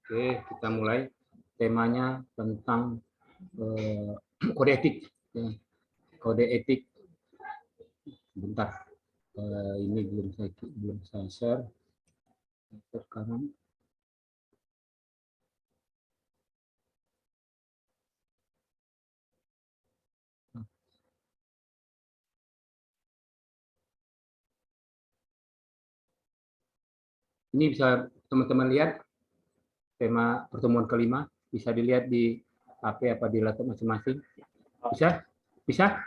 Oke, kita mulai. Temanya tentang kode etik. Kode etik. Bentar, ini belum saya share. Sekarang. Ini bisa teman-teman lihat tema pertemuan kelima, bisa dilihat di HP apa di laptop masing-masing. Bisa? Bisa?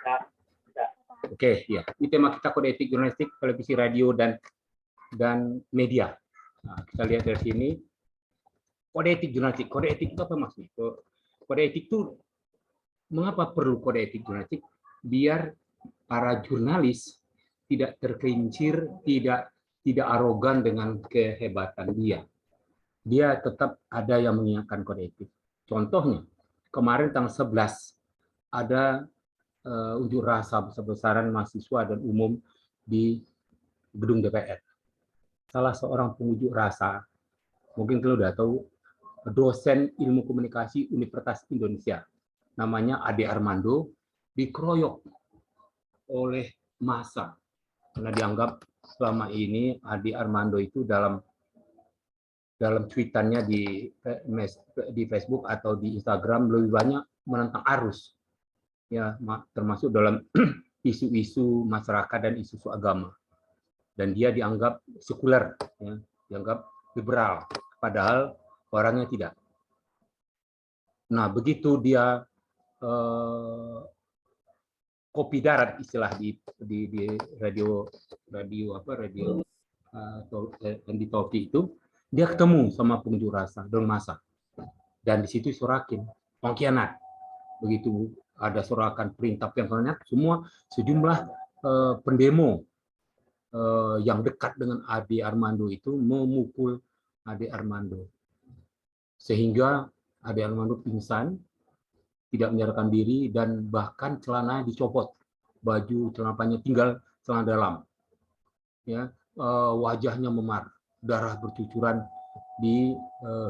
Oke, ya. Ini tema kita kode etik jurnalistik, televisi, radio, dan media. Nah, kita lihat dari sini. Kode etik jurnalistik. Kode etik itu apa maksudnya? Kode etik itu, mengapa perlu kode etik jurnalistik? Biar para jurnalis tidak tergelincir, tidak arogan dengan kehebatan dia. Dia tetap ada yang mengingatkan kode etik. Contohnya, kemarin tanggal 11 ada unjuk rasa besar-besaran mahasiswa dan umum di gedung DPR. Salah seorang pengunjuk rasa, mungkin kalian udah tahu, dosen ilmu komunikasi Universitas Indonesia, namanya Ade Armando, dikeroyok oleh massa karena dianggap selama ini Ade Armando itu dalam tweetannya di Facebook atau di Instagram lebih banyak menentang arus, ya, termasuk dalam isu-isu masyarakat dan isu agama. Dan dia dianggap sekuler, ya, dianggap liberal, padahal orangnya tidak. Nah, begitu dia kopi darat istilah di radio di Toki itu, dia ketemu sama pengunjuk rasa dan massa, dan di situ sorakin pengkhianat. Begitu ada sorakan perintah pengkhianat, semua sejumlah pendemo yang dekat dengan Ade Armando itu memukul Ade Armando, sehingga Ade Armando pingsan, tidak menyadarkan diri, dan bahkan celana dicopot, baju celana panjang tinggal celana dalam, ya, wajahnya memar, darah bercucuran di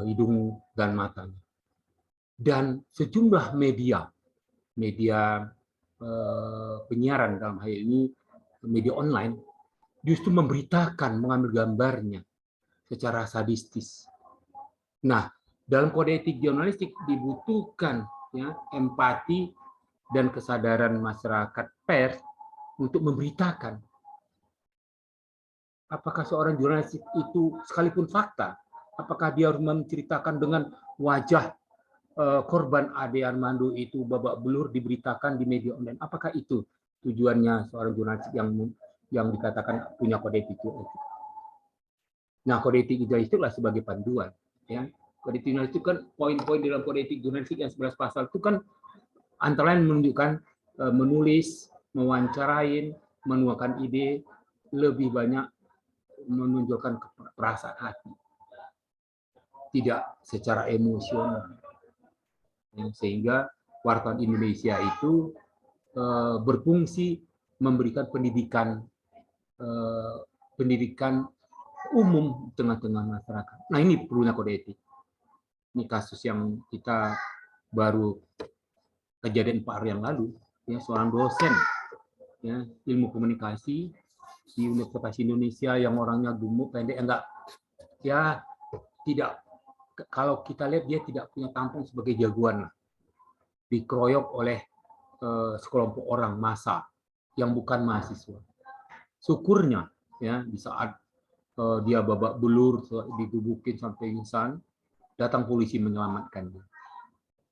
hidung dan matanya. Dan sejumlah media penyiaran, dalam hal ini media online, justru memberitakan, mengambil gambarnya secara sadistis. Nah, dalam kode etik jurnalistik dibutuhkan, ya, empati dan kesadaran masyarakat pers untuk memberitakan. Apakah seorang jurnalis itu, sekalipun fakta, apakah dia harus menceritakan dengan wajah korban Ade Armando itu babak belur diberitakan di media online? Apakah itu tujuannya seorang jurnalis yang dikatakan punya kode etik? Nah, kode etik jurnalistik sebagai panduan, ya. Kode etik jurnalistik kan, poin-poin dalam kode etik jurnalistik yang 11 pasal itu kan antara lain menunjukkan menulis, mewawancarain, menuangkan ide, lebih banyak menunjukkan perasaan hati, tidak secara emosional, sehingga wartawan Indonesia itu berfungsi memberikan pendidikan umum tengah-tengah masyarakat. Nah, ini perlunya kode etik. Ini kasus yang kita baru kejadian 4 hari yang lalu, ya, seorang dosen, ya, ilmu komunikasi di Universitas Indonesia yang orangnya gemuk, pendek, enggak, ya, tidak, kalau kita lihat dia tidak punya tampang sebagai jagoan, dikeroyok oleh sekelompok orang massa yang bukan mahasiswa. Syukurnya, ya, di saat dia babak belur, digebukin sampai pingsan, datang polisi menyelamatkan dia.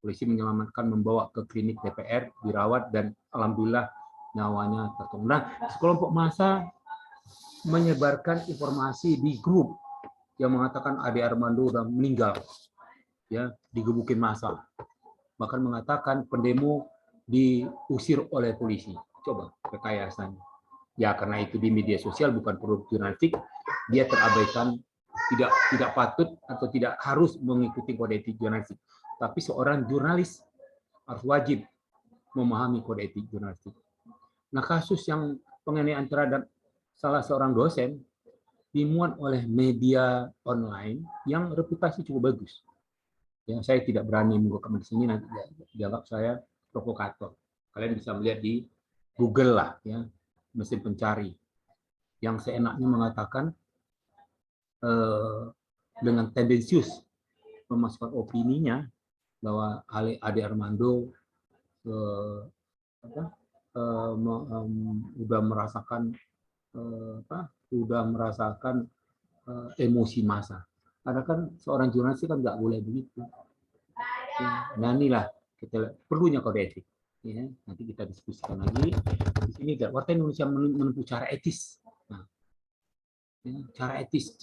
Polisi menyelamatkan, membawa ke klinik DPR, dirawat, dan alhamdulillah nyawanya tertolong. Nah, sekelompok massa menyebarkan informasi di grup yang mengatakan Ade Armando sudah meninggal, ya, digebukin massa. Bahkan mengatakan pendemo diusir oleh polisi. Coba kekayasannya. Ya, karena itu di media sosial, bukan produk jurnalistik, dia terabaikan, tidak patut atau tidak harus mengikuti kode etik jurnalistik. Tapi seorang jurnalis harus wajib memahami kode etik jurnalistik. Nah, kasus yang penganiayaan terhadap salah seorang dosen dimuat oleh media online yang reputasi cukup bagus. Ya, saya tidak berani mengungkapkan di sini, nanti dianggap saya provokator. Kalian bisa melihat di Google lah, ya, mesin pencari, yang seenaknya mengatakan dengan tendensius memasukkan opininya bahwa Ade Armando udah merasakan emosi massa. Karena kan seorang jurnalis kan nggak boleh begitu. Nah inilah kita perlunya kode etik. Ya, nanti kita diskusikan lagi. Di sini Warta Indonesia menempuh cara etis. Nah, ya, cara etis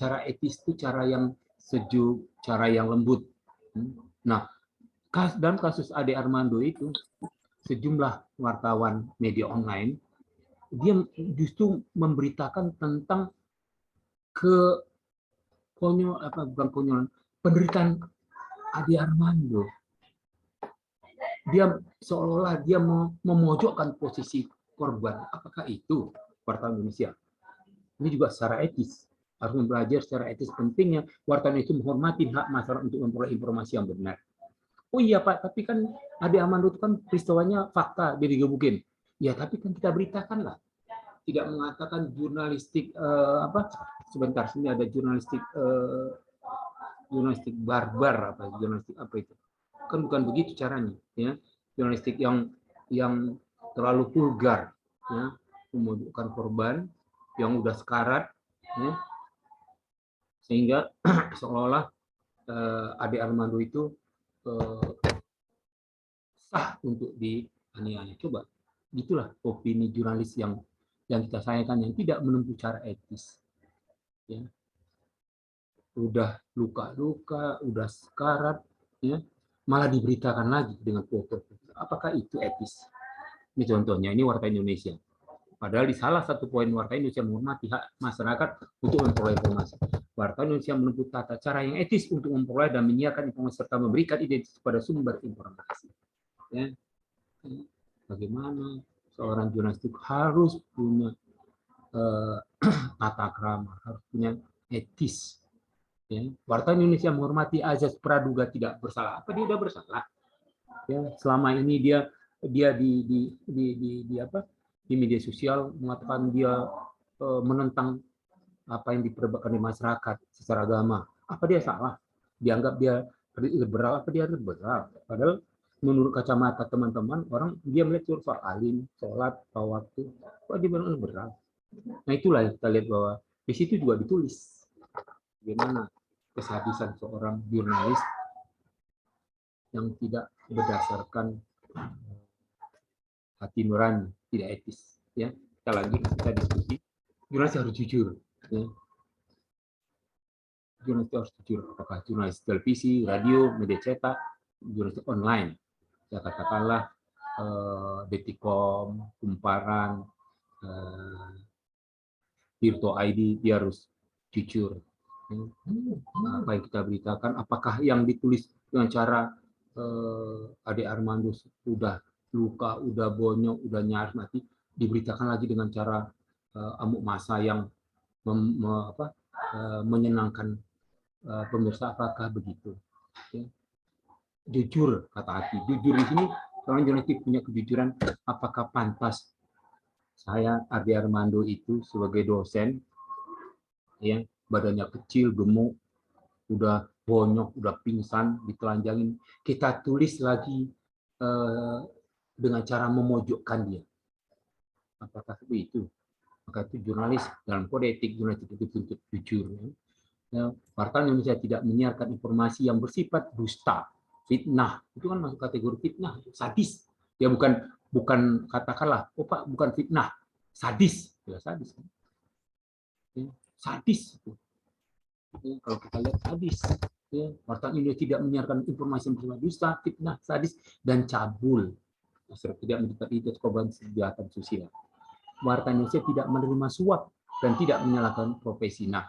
itu cara yang sejuk, cara yang lembut. Nah, dalam kasus Ade Armando itu, sejumlah wartawan media online dia justru memberitakan tentang penderitaan Ade Armando. Dia seolah-olah dia memojokkan posisi korban. Apakah itu wartawan Indonesia? Ini juga secara etis harus belajar secara etis pentingnya wartawan itu menghormati hak masyarakat untuk memperoleh informasi yang benar. Oh iya Pak, tapi kan Ade Armando itu kan peristiwanya fakta, dia digebukin. Ya tapi kan kita beritakanlah. Tidak mengatakan jurnalistik sebentar, sini ada jurnalistik barbar, jurnalistik apa itu, kan bukan begitu caranya, ya. Jurnalistik yang terlalu vulgar, ya, memojokkan korban yang udah sekarat, ya, sehingga seolah-olah Ade Armando itu sah untuk dianiaya. Coba, itulah opini jurnalis yang kita sayangkan, yang tidak menempuh cara etis. Ya. Udah luka-luka, udah sekarat, ya, malah diberitakan lagi dengan foto. Apakah itu etis? Ini contohnya, ini Warta Indonesia. Padahal di salah satu poin Warta Indonesia menghormati hak masyarakat untuk memperoleh informasi. Warta Indonesia menempuh tata cara yang etis untuk memperoleh dan menyiarkan informasi serta memberikan identitas pada sumber informasi. Ya. Bagaimana seorang jurnalis harus punya tata krama, harus punya etis. Ya. Warta Indonesia menghormati azas praduga tidak bersalah. Apa dia sudah bersalah? Ya, selama ini dia di media sosial mengatakan dia menentang apa yang diperdebatkan di masyarakat secara agama. Apa dia salah? Dianggap dia liberal, apa dia liberal? Padahal menurut kacamata teman-teman, orang dia melihat soal alim, sholat, waktu, kok dia bilang liberal? Nah itulah kita lihat bahwa di situ juga ditulis bagaimana kesadisan seorang jurnalis yang tidak berdasarkan hati nurani, tidak etis. Ya, kita diskusi. Jurnalis harus jujur. Ya. Jurnalis harus jujur. Apakah jurnalis televisi, radio, media cetak, jurnalis online? Ya katakanlah Detikom, Kumparan, Tirto ID, dia harus jujur. Apa yang kita beritakan, apakah yang ditulis dengan cara Ade Armando udah luka, udah bonyok, udah nyaris mati, diberitakan lagi dengan cara amuk massa yang menyenangkan pemirsa, apakah begitu? Ya. Jujur, kata hati. Jujur di sini, orang jurnalistik punya kejujuran. Apakah pantas saya Ade Armando itu sebagai dosen, ya, badannya kecil, gemuk, udah bonyok, udah pingsan, ditelanjangin, kita tulis lagi dengan cara memojokkan dia. Apakah itu? Maka itu jurnalis dalam kode etik jurnalis itu dituntut jujur. Ya, Warta Indonesia tidak menyiarkan informasi yang bersifat dusta, fitnah. Itu kan masuk kategori fitnah, sadis. Ya bukan katakanlah, oh Pak, bukan fitnah, sadis. Ya sadis. Ya, sadis itu. Ya, kalau kita lihat sadis. Ya, Warta Indonesia tidak menyiarkan informasi yang bersifat dusta, fitnah, sadis, dan cabul. Masyarakat tidak menjadi korban kejahatan sosial. Warta Indonesia tidak menerima suap dan tidak menyalahkan profesi. Nah,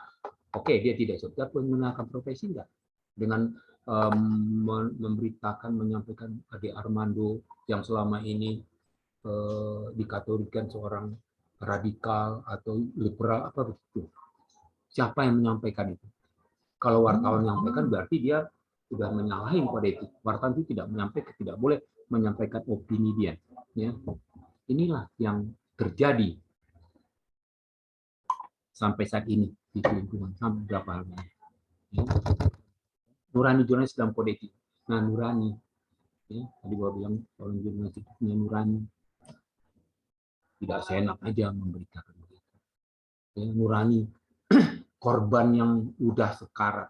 oke, dia tidak suap, tapi menyalahkan profesi enggak? Dengan memberitakan, menyampaikan Ade Armando yang selama ini dikategorikan seorang radikal atau liberal, apa begitu? Siapa yang menyampaikan itu? Kalau wartawan menyampaikan berarti dia sudah menyalahi kode etik. Wartawan itu tidak boleh menyampaikan opini dia. Ya. Inilah yang terjadi sampai saat ini di lingkungan sampai berapa lama. Ya. Nurani jurnalis dalam kode etik. Nah, nurani. Ya, tadi gua bilang orang jurnalis itu punya nurani. Tidak seenak aja memberitakan berita. Ya, nurani korban yang udah sekarat,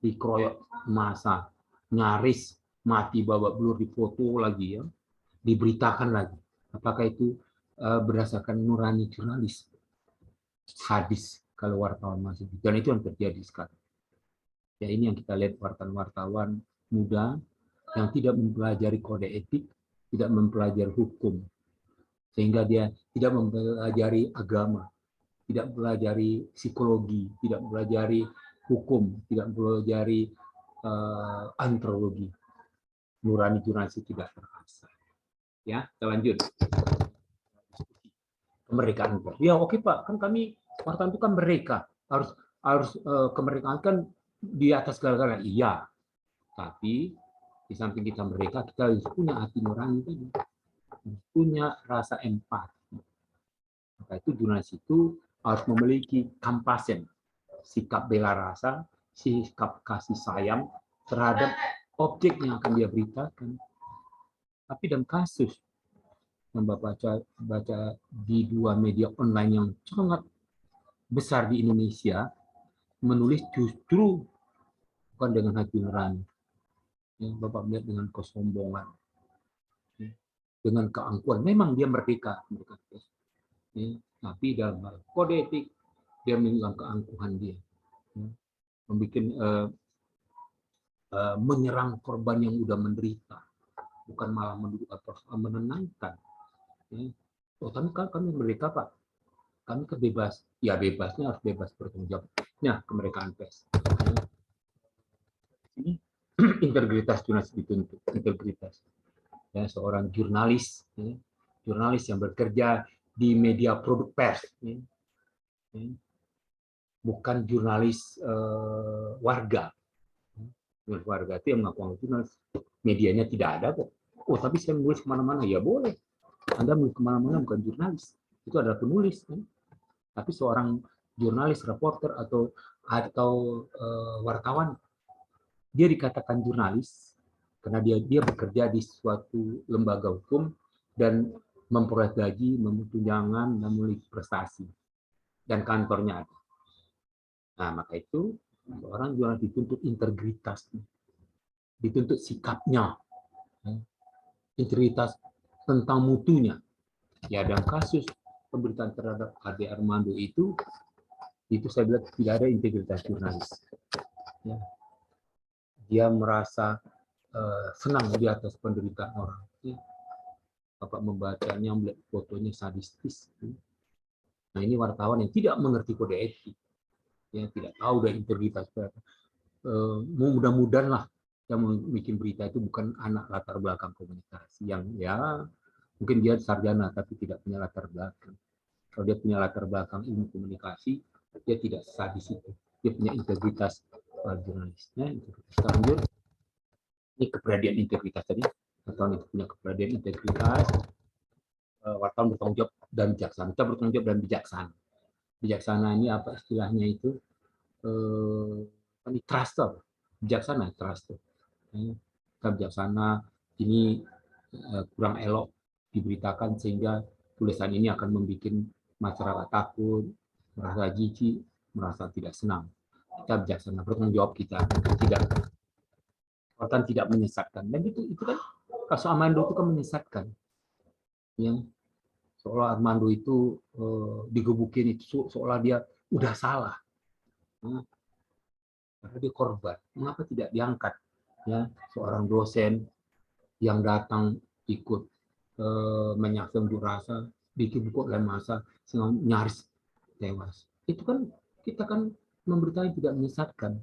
dikeroyok massa, nyaris mati babak belur, difoto lagi ya, diberitakan lagi. Apakah itu berdasarkan nurani jurnalis? Sadis kalau wartawan masih. Dan itu yang terjadi sekarang. Ya, ini yang kita lihat wartawan-wartawan muda yang tidak mempelajari kode etik, tidak mempelajari hukum, sehingga dia tidak mempelajari agama, tidak mempelajari psikologi, tidak mempelajari hukum, tidak mempelajari antropologi. Nurani jurnalis tidak terasa. Ya, kita lanjut. Kemerdekaan. Ya, oke Pak, kan kami wartawan itu kan mereka harus kemerdekaan kan di atas segala-galanya. Iya, tapi di samping kita mereka, kita harus punya hati nurani tadi, punya rasa empati. Maka itu jurnalis itu harus memiliki kampasen, sikap bela rasa, sikap kasih sayang terhadap objek yang akan dia beritakan. Tapi dalam kasus yang Bapak baca di 2 media online yang sangat besar di Indonesia, menulis justru bukan dengan hati nurani. Ya, Bapak melihat dengan kesombongan, ya, dengan keangkuhan. Memang dia merdeka, ya, tapi dalam hal kode etik dia menunjukkan keangkuhan dia, ya, membuat menyerang korban yang udah menderita, bukan malah menenangkan. Ya. Oh, kami merdeka Pak, kami kebebas, ya bebasnya harus bebas bertanggung jawab. Nah, kemerdekaan pers. Ini integritas jurnalis dituntut, integritas. Ya, seorang jurnalis, ya, jurnalis yang bekerja di media produk pers, ya, ya, bukan jurnalis warga. Jurnalis warga itu yang mengaku jurnalis, medianya tidak ada kok. Oh, tapi saya menulis kemana-mana, ya boleh. Anda menulis kemana-mana bukan jurnalis, itu adalah penulis. Ya. Tapi seorang jurnalis, reporter atau wartawan, dia dikatakan jurnalis karena dia bekerja di suatu lembaga hukum dan memperoleh gaji, memiliki tunjangan, dan memiliki prestasi, dan kantornya ada. Nah, maka itu seorang jurnalis dituntut integritas, dituntut sikapnya, integritas tentang mutunya. Ya, dalam kasus pemberitaan terhadap Ade Armando itu saya bilang tidak ada integritas jurnalis. Ya. Dia merasa senang di atas penderitaan orang. Ya. Bapak membacanya, melihat fotonya sadistis. Nah, ini wartawan yang tidak mengerti kode etik, yang tidak tahu dari integritas. Mudah-mudahan lah yang bikin berita itu bukan anak latar belakang komunikasi, yang ya mungkin dia sarjana tapi tidak punya latar belakang. Kalau dia punya latar belakang ilmu komunikasi, dia tidak sadis itu. Dia punya integritas jurnalisnya. Lanjut. Ini keberanian integritas tadi. Wartawan itu punya keberanian integritas. Wartawan bertanggung jawab dan bijaksana. Kita bertanggung jawab dan bijaksana. Bijaksana ini apa istilahnya itu? Truster. Bijaksana, truster. Kita bijaksana, ini kurang elok diberitakan sehingga tulisan ini akan membuat masyarakat takut, merasa jijik, merasa tidak senang. Kita bijaksana, bertanggung jawab kita, tidak menyesatkan. Dan itu kan kasus Armando itu kan menyesatkan. Ya, seolah Armando itu digebukin itu seolah dia udah salah. Ya, karena dia korban. Mengapa tidak diangkat? Ya, seorang dosen yang datang ikut menyaksikan unjuk rasa, bikin buku oleh massa, nyaris tewas. Itu kan kita kan memberitakan tidak menyesatkan.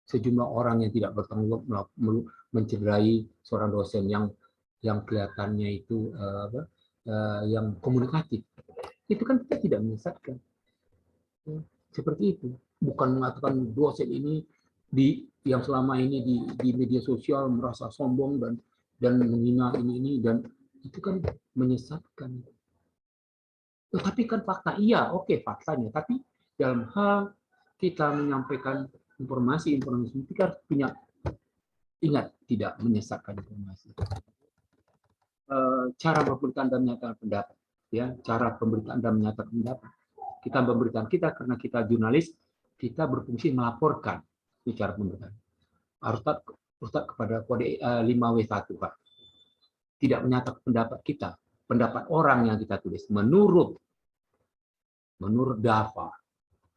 Sejumlah orang yang tidak bertanggung jawab mencederai seorang dosen yang kelihatannya itu yang komunikatif. Itu kan kita tidak menyesatkan. Seperti itu. Bukan mengatakan dosen ini yang selama ini di media sosial merasa sombong dan menghina ini dan itu kan menyesatkan. Tapi kan fakta iya, oke faktanya. Tapi dalam hal kita menyampaikan informasi kita harus punya ingat tidak menyesatkan informasi. Cara pemberitaan dan menyatakan pendapat, ya cara pemberitaan dan menyatakan pendapat. Kita pemberitaan kita karena kita jurnalis, kita berfungsi melaporkan cara pemberitaan. Harus kepada kode 5W1 Pak. Tidak menyatakan pendapat kita, pendapat orang yang kita tulis menurut Dava,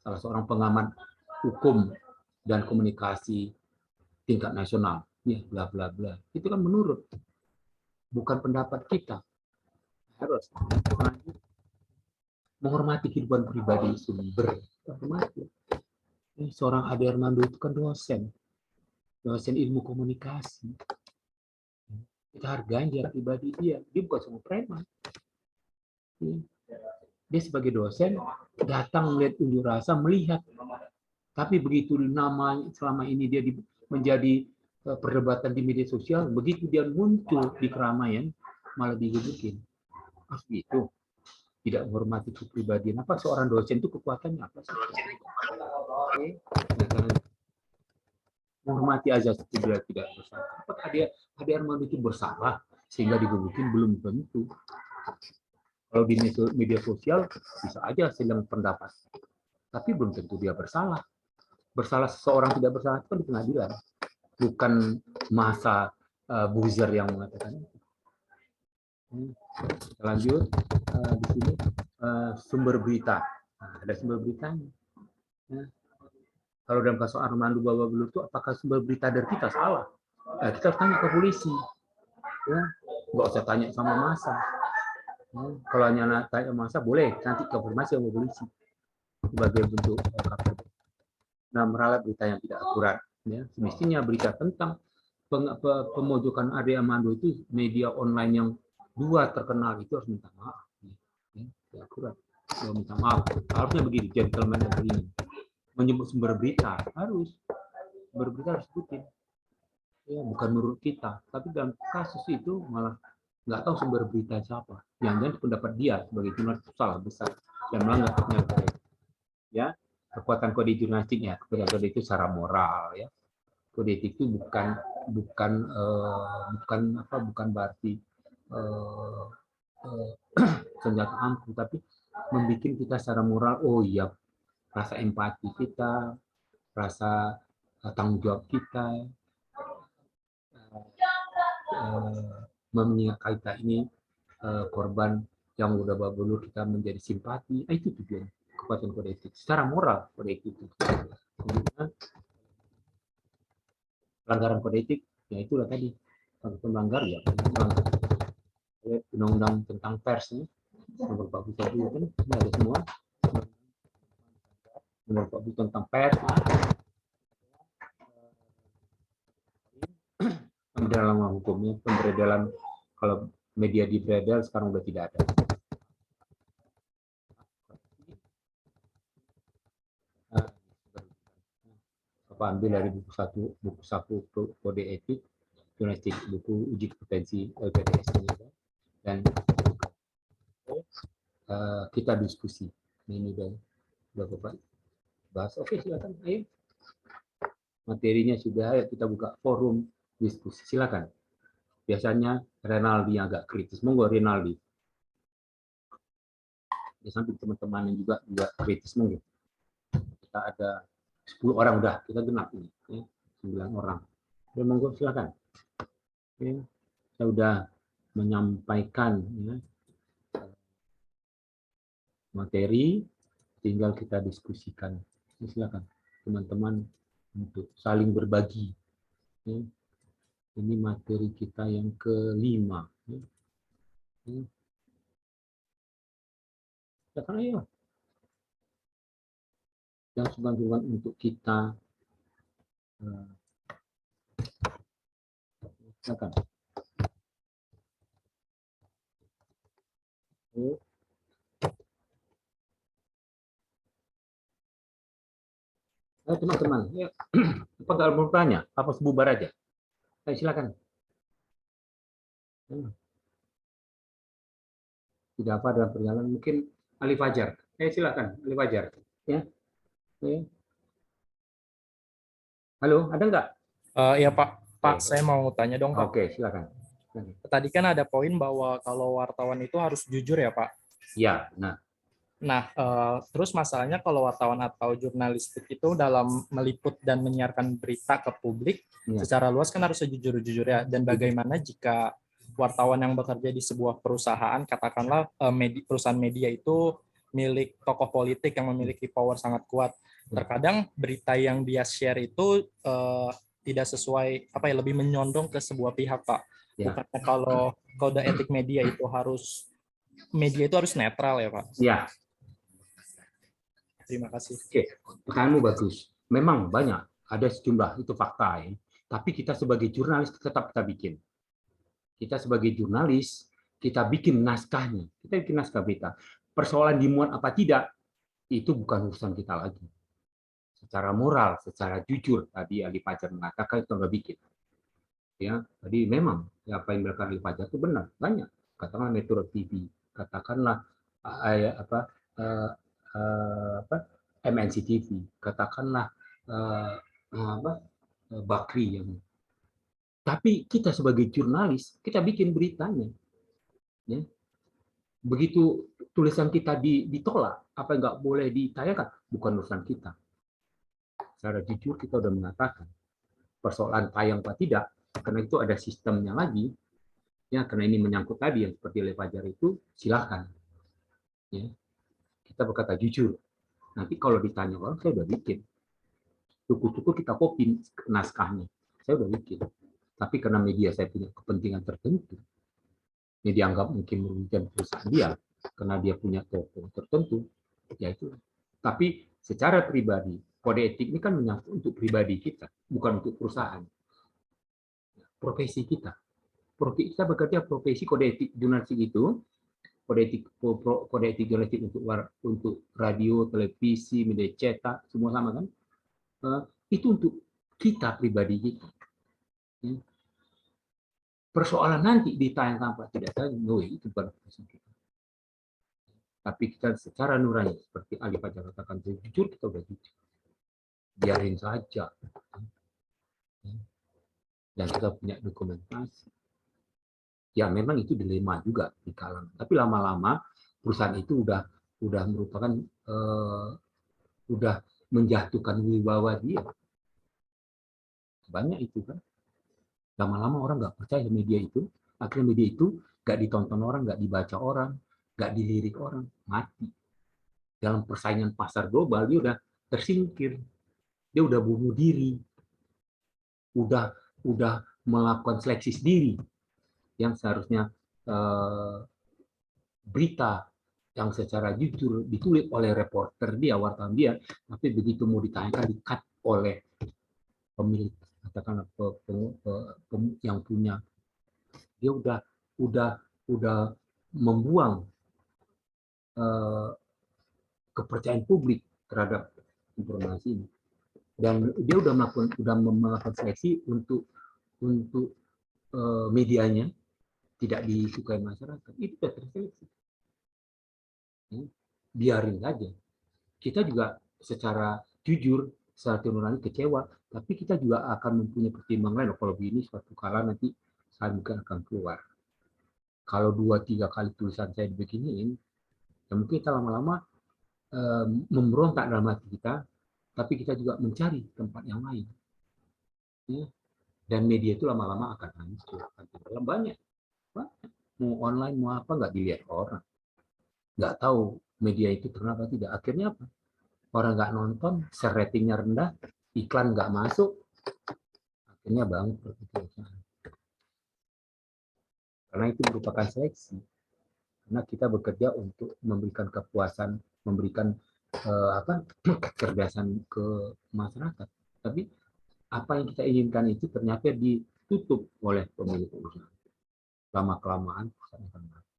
salah seorang pengamat hukum dan komunikasi tingkat nasional, ya bla bla bla. Itu kan menurut, bukan pendapat kita. Harus menghormati kehidupan pribadi sumber. Seorang Ade Armando itu kan dosen ilmu komunikasi. Kita hargai dia pribadi dia bukan semua preman. Dia sebagai dosen datang melihat unjuk rasa, melihat. Tapi begitu nama selama ini dia menjadi perdebatan di media sosial, begitu dia muncul di keramaian malah digebukin. Gitu. Tidak menghormati kepribadian. Apa seorang dosen itu kekuatannya apa sih? Menghormati azas dia tidak bersalah. Apakah Ade Armando itu bersalah sehingga digebukin? Belum tentu. Kalau di media sosial bisa aja silang pendapat, tapi belum tentu dia bersalah. Bersalah seseorang tidak bersalah itu kan di pengadilan, bukan masa buzzer yang mengatakan itu. Lanjut di sini sumber berita. Nah, ada sumber beritanya. Kalau dalam kasus Armando Bababelu itu, apakah sumber berita dari kita salah? Kita harus tanya ke polisi. Ya, nggak usah tanya sama massa. Kalau hanya tanya massa, boleh nanti konfirmasi sama polisi sebagai bentuk KPB. Nah, meralat berita yang tidak akurat. Ya, semestinya berita tentang pemojokan Ade Armando itu media online yang dua terkenal itu harus minta maaf. Ya, tidak akurat. Minta maaf. Harusnya begini, gentleman begini. Menyebut sumber berita harus sebutin, ya bukan menurut kita, tapi dalam kasus itu malah nggak tahu sumber berita siapa, jangan pendapat dia sebagai jurnalis salah besar dan melanggar ya kekuatan kode jurnalistiknya. Kode itu secara moral, ya kode etik itu bukan berarti senjata ampuh, tapi membuat kita secara moral, oh iya, rasa empati kita, rasa tanggung jawab kita, mengingat kita ini korban yang udah babelur, kita menjadi simpati. Itu tujuan kekuatan kode etik. Secara moral kode etik itu. Pelanggaran kode etik, ya itulah tadi. Kalau melanggar ya melanggar. Undang-undang tentang pers ini nomor 41 kan ada semua. Nomor 40 tentang pers. Dalam hukumnya pemberedalan, kalau media dibredel sekarang udah tidak ada. Apa ambil dari buku satu kode etik jurnalistik, buku uji kompetensi LPDS dan kita diskusi. Ini udah Bapak bahas. Oke, silakan. Ayo. Materinya sudah, ayo kita buka forum diskusi. Silakan. Biasanya Renaldi agak kritis. Monggo Renaldi. Ya, sampai teman-teman yang juga kritis mungkin. Kita ada 10 orang udah, kita genap ini. Ya. 9 orang. Ya, monggo silakan. Ya. Saya sudah menyampaikan ya, materi, tinggal kita diskusikan. Ya, silakan teman-teman untuk saling berbagi. Ya. Ini materi kita yang ke-5. Ya. Ya. Silakan ayo. Yang sumbangan untuk kita. Silakan. Ayo. Teman-teman, ya. Apa nggak mau tanya? Apa sebubar aja? Ayo, silakan. Tidak apa dalam perjalanan, mungkin Ali Fajar. Silakan, Ali Fajar. Ya, ya. Halo, ada nggak? Ya Pak, Pak, Oke, saya mau tanya dong Pak. oke, silakan. Tadi kan ada poin bahwa kalau wartawan itu harus jujur ya Pak. Ya, nah, Nah, terus masalahnya kalau wartawan atau jurnalistik itu dalam meliput dan menyiarkan berita ke publik ya. secara luas kan harus sejujur-jujur ya. Dan bagaimana jika wartawan yang bekerja di sebuah perusahaan, katakanlah perusahaan media itu milik tokoh politik yang memiliki power sangat kuat. Terkadang berita yang dia share itu tidak sesuai, apa ya, lebih menyondong ke sebuah pihak, Pak. Ya. Bukannya kalau kode etik media itu harus netral ya, Pak? Ya. Terima kasih. Oke, pertanyaanmu bagus. Memang banyak, ada sejumlah, itu fakta ya. Tapi kita sebagai jurnalis tetap kita bikin. Kita sebagai jurnalis, kita bikin naskahnya. Kita bikin naskah berita. Persoalan dimuat apa tidak, itu bukan urusan kita lagi. Secara moral, secara jujur, tadi Ali Fajar mengatakan itu nggak bikin. Ya, tadi memang apa yang dilakukan Ali Fajar itu benar, banyak. Katakanlah Metro TV, katakanlah apa MNC TV, katakanlah apa Bakri yang. Tapi kita sebagai jurnalis, kita bikin beritanya. Ya. Begitu tulisan kita ditolak, apa yang nggak boleh ditayangkan, bukan urusan kita. Secara jujur kita sudah mengatakan persoalan tayang apa tidak, karena itu ada sistemnya lagi. Ya, karena ini menyangkut tadi yang seperti oleh Fajar itu, silahkan. Ya. Kita berkata jujur. Nanti kalau ditanya orang, saya udah bikin. Cukup-cukup kita copy naskahnya. Saya udah bikin. Tapi karena media saya punya kepentingan tertentu, ini dianggap mungkin merugikan perusahaan dia, karena dia punya toko tertentu, ya itu. Tapi secara pribadi, kode etik ini kan menyangkut untuk pribadi kita, bukan untuk perusahaan. Profesi kita. Kita bekerja profesi kode etik jurnalistik itu, kode etik jurnalistik untuk radio, televisi, media cetak, semua sama kan? Itu untuk kita pribadi kita. Persoalan nanti ditayangkan apa tidak saja, itu bukan urusan kita. Tapi kita secara nurani, seperti Ali Fajar katakan, jujur kita udah jujur. Biarin saja. Dan kita punya dokumentasi. Ya memang itu dilema juga di kalangan. Tapi lama-lama perusahaan itu udah merupakan udah menjatuhkan wibawa dia. Banyak itu kan. Lama-lama orang nggak percaya media itu. Akhirnya media itu nggak ditonton orang, nggak dibaca orang, nggak dilirik orang, mati. Dalam persaingan pasar global dia udah tersingkir, dia udah bunuh diri, udah melakukan seleksi sendiri yang seharusnya berita yang secara jujur ditulis oleh reporter dia, wartawan dia, tapi begitu mau ditayangkan di-cut oleh pemilik, katakanlah yang punya, dia udah membuang kepercayaan publik terhadap informasi ini. Dan dia udah melakukan seleksi untuk medianya tidak disukai masyarakat. Itu sudah terseleksi. Biarin saja. Kita juga secara jujur, secara nurani kecewa, tapi kita juga akan mempunyai pertimbangan lain. Kalau begini suatu kala nanti saya mungkin akan keluar. Kalau 2-3 kali tulisan saya dibeginiin, ya mungkin kita lama-lama memberontak dalam hati kita, tapi kita juga mencari tempat yang lain. Ya. Dan media itu lama-lama akan hancur. Dalam banyak. Mau online, mau apa, nggak dilihat orang. Nggak tahu media itu kenapa tidak. Akhirnya apa? Orang nggak nonton, share ratingnya rendah, iklan nggak masuk, akhirnya bangkrut. Karena itu merupakan seleksi. Karena kita bekerja untuk memberikan kepuasan, memberikan kecerdasan ke masyarakat. Tapi apa yang kita inginkan itu ternyata ditutup oleh pemilik perusahaan. Lama-kelamaan perusahaan akan mati.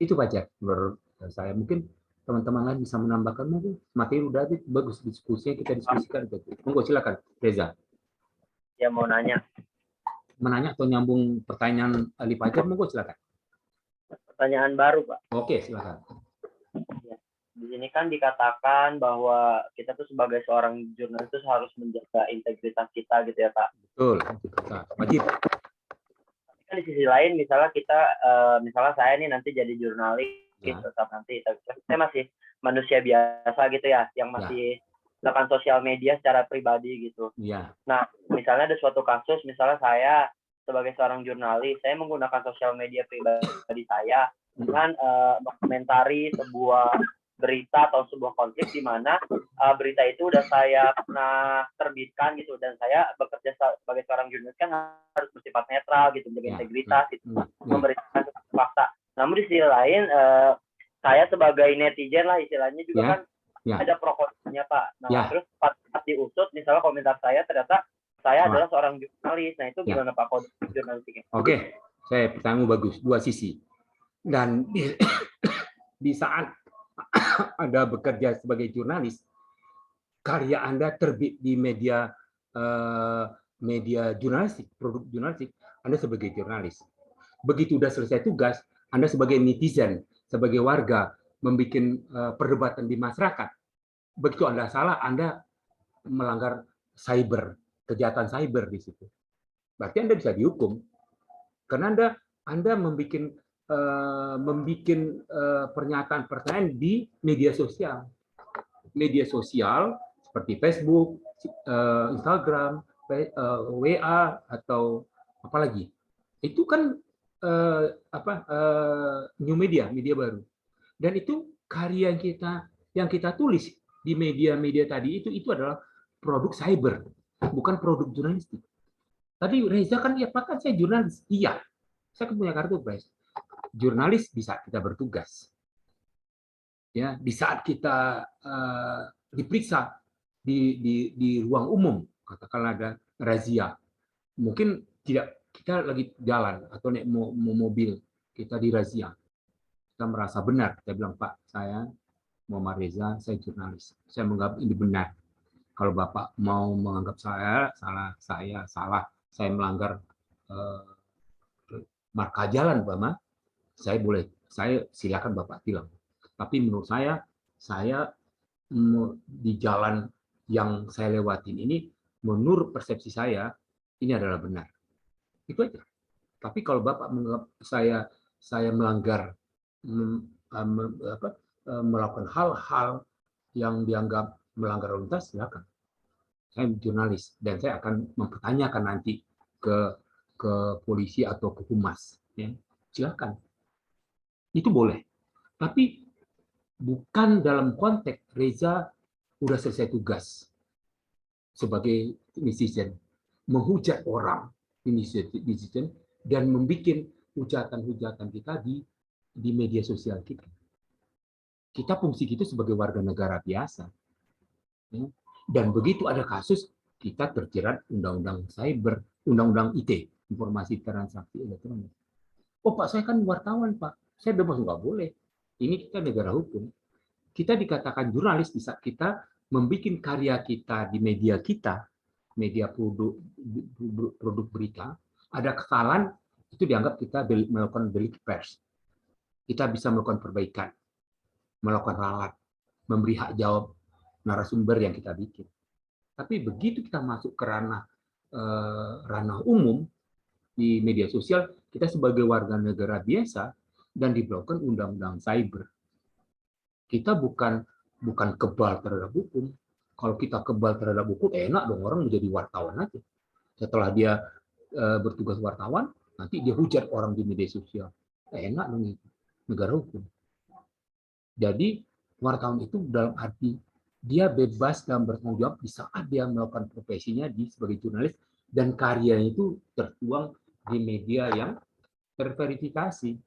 Itu Pak Jack, menurut saya. Mungkin teman-teman lain bisa menambahkan, mungkin materi udah habis, bagus diskusinya, kita diskusikan. Monggo silakan, Reza. Ya mau nanya. Menanya atau nyambung pertanyaan Ali Fajar, monggo silakan. Pertanyaan baru, Pak. Oke, silakan. Ya. Di sini kan dikatakan bahwa kita tuh sebagai seorang jurnalis itu harus menjaga integritas kita gitu ya, Pak. Betul, wajib. Tapi kan di sisi lain, misalnya kita, misalnya saya nih nanti jadi jurnalis, tetap nanti, saya masih manusia biasa gitu ya, yang masih melakukan sosial media secara pribadi gitu. Ya. Nah, misalnya ada suatu kasus, misalnya saya sebagai seorang jurnalis, saya menggunakan sosial media pribadi saya dengan mengomentari sebuah berita atau sebuah konflik di mana berita itu udah saya pernah terbitkan gitu, dan saya bekerja sebagai seorang jurnalis kan harus bersifat netral gitu, menjaga integritas gitu, memberikan fakta. Namun di sisi lain saya sebagai netizen lah istilahnya juga kan ada pro kontranya, Pak. Nah terus pas diusut misalnya komentar saya ternyata saya adalah seorang jurnalis. Nah itu gimana Pak kode jurnalistiknya? Oke, saya pertanyaan bagus, dua sisi. Dan di saat Anda bekerja sebagai jurnalis, karya Anda terbit di media media jurnalistik, produk jurnalistik, Anda sebagai jurnalis. Begitu udah selesai tugas, Anda sebagai netizen, sebagai warga, membuat perdebatan di masyarakat. Begitu Anda salah, Anda melanggar cyber, kejahatan cyber di situ. Berarti Anda bisa dihukum. Karena Anda membuat pernyataan-pernyataan di media sosial. Media sosial seperti Facebook, Instagram, WA, atau apalagi. Itu kan new media baru. Dan itu karya yang kita tulis di media-media tadi itu adalah produk cyber, bukan produk jurnalistik. Tadi Reza kan, ya Pak, kan saya jurnalis. Iya, saya punya kartu pres. Jurnalis bisa kita bertugas. Ya, di saat kita diperiksa di ruang umum, katakanlah ada razia, mungkin kita lagi jalan atau naik mobil, kita dirazia. Kita merasa benar, kita bilang, Pak, saya Muhammad Reza, saya jurnalis. Saya menganggap ini benar. Kalau Bapak mau menganggap saya salah, saya melanggar marka jalan, Bapak, saya silakan Bapak bilang. Tapi menurut saya di jalan yang saya lewatin ini, menurut persepsi saya, ini adalah benar. Itu aja. Tapi kalau Bapak menganggap saya melanggar, melakukan hal-hal yang dianggap melanggar lalu lintas, silakan. Saya jurnalis dan saya akan mempertanyakan nanti ke polisi atau ke humas. Ya. Silakan. Itu boleh. Tapi bukan dalam konteks Reza udah selesai tugas sebagai netizen, menghujat orang netizen dan membuat hujatan-hujatan kita di media sosial kita. Kita fungsi kita sebagai warga negara biasa. Dan begitu ada kasus, kita terjerat undang-undang cyber, undang-undang IT, informasi transaksi elektronik. Oh Pak, saya kan wartawan Pak, saya bebas, nggak boleh. Ini kita negara hukum. Kita dikatakan jurnalis di saat kita membuat karya kita di media kita, media produk berita, ada kesalahan, itu dianggap kita melakukan delik pers. Kita bisa melakukan perbaikan, melakukan ralat, memberi hak jawab narasumber yang kita bikin. Tapi begitu kita masuk ke ranah umum di media sosial, kita sebagai warga negara biasa dan diberlakukan undang-undang cyber. Kita bukan kebal terhadap hukum. Kalau kita kebal terhadap hukum, enak dong orang menjadi wartawan aja. Setelah dia bertugas wartawan, nanti dia hujat orang di media sosial. Enak dong itu, negara hukum. Jadi wartawan itu dalam arti dia bebas dan bertanggung jawab di saat dia melakukan profesinya sebagai jurnalis dan karyanya itu tertuang di media yang terverifikasi.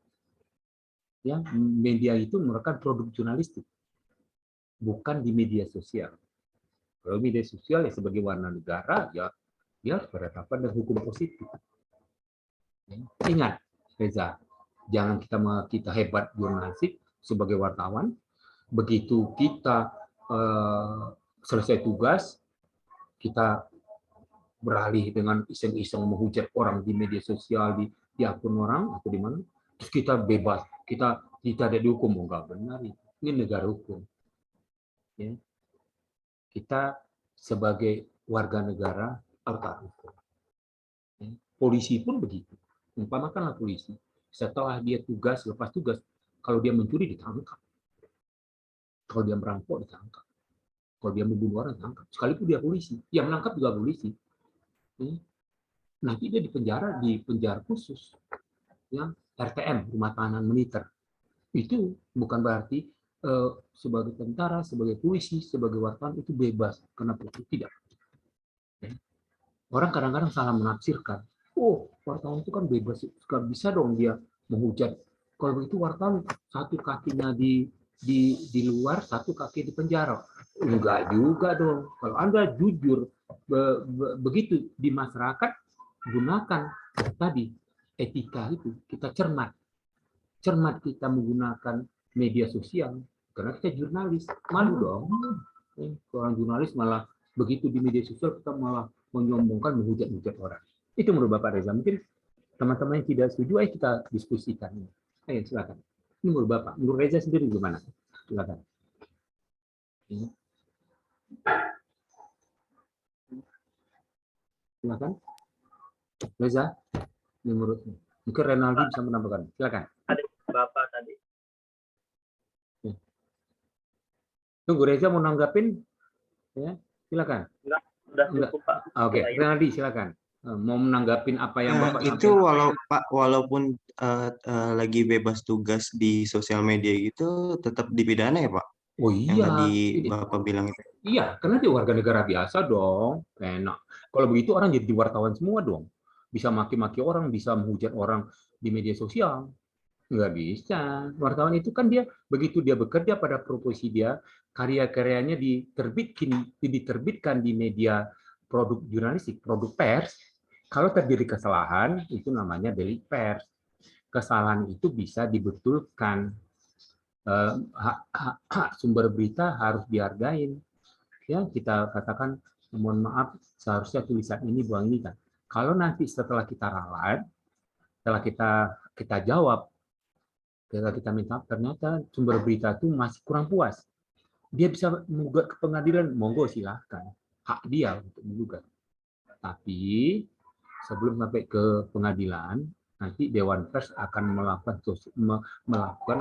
Ya, media itu merupakan produk jurnalistik, bukan di media sosial. Kalau media sosial ya sebagai warga negara, ya dia harus berhadapan dengan hukum positif. Ingat, Reza, jangan kita hebat jurnalistik sebagai wartawan, begitu kita selesai tugas, kita beralih dengan iseng-iseng menghujat orang di media sosial, di akun orang atau di mana, terus kita bebas, kita tidak dihukum. Enggak benar itu. Ini negara hukum. Ya. Kita sebagai warga negara harus taat hukum. Ya. Polisi pun begitu. Umpamakanlah polisi, setelah dia tugas, lepas tugas, kalau dia mencuri ditangkap, kalau dia merampok ditangkap, kalau dia membunuh orang ditangkap. Sekalipun dia polisi, yang menangkap juga polisi. Ya. Nanti dia di penjara khusus, yang RTM, rumah tahanan militer. Itu bukan berarti sebagai tentara, sebagai polisi, sebagai wartawan itu bebas. Kenapa itu tidak? Orang kadang-kadang salah menafsirkan. Oh, wartawan itu kan bebas, nggak bisa dong dia menghujat. Kalau begitu wartawan satu kakinya di luar, satu kaki di penjara. Enggak juga dong. Kalau Anda jujur begitu di masyarakat, gunakan tadi etika itu. Kita cermat kita menggunakan media sosial karena kita jurnalis. Malu dong. Orang jurnalis malah begitu di media sosial kita malah menyombongkan, menghujat orang. Itu menurut Bapak Reza. Mungkin teman-teman yang tidak setuju, ayo kita diskusikan. Ayo silakan. Ini menurut Bapak. Menurut Reza sendiri gimana? Silakan. Silakan. Reza, ini menurutmu. Mungkin Renaldi bisa menambahkan. Silakan. Bapak tadi. Tunggu, Reza mau nanggapin? Ya, silakan. Udah cukup, Pak. Oke, Renaldi silakan. Mau menanggapin apa yang Bapak itu walaupun lagi bebas tugas di sosial media itu tetap dipidana ya Pak? Oh Yang iya, tadi Bapak bilang itu. iya, karena dia warga negara biasa dong. Enak. Kalau begitu orang jadi wartawan semua dong. Bisa maki-maki orang, bisa menghujat orang di media sosial. Nggak bisa. Wartawan itu kan dia, begitu dia bekerja pada profesi dia, karya-karyanya diterbitkan di media produk jurnalistik, produk pers. Kalau terjadi kesalahan, itu namanya delik pers. Kesalahan itu bisa dibetulkan. Hak sumber berita harus dihargain. Ya, kita katakan, mohon maaf, seharusnya tulisan ini buang ini kan. Kalau nanti setelah kita ralat, setelah kita jawab, kita minta, ternyata sumber berita itu masih kurang puas. Dia bisa menggugat ke pengadilan, monggo silahkan. Hak dia untuk menggugat. Tapi sebelum sampai ke pengadilan, nanti Dewan Pers akan melakukan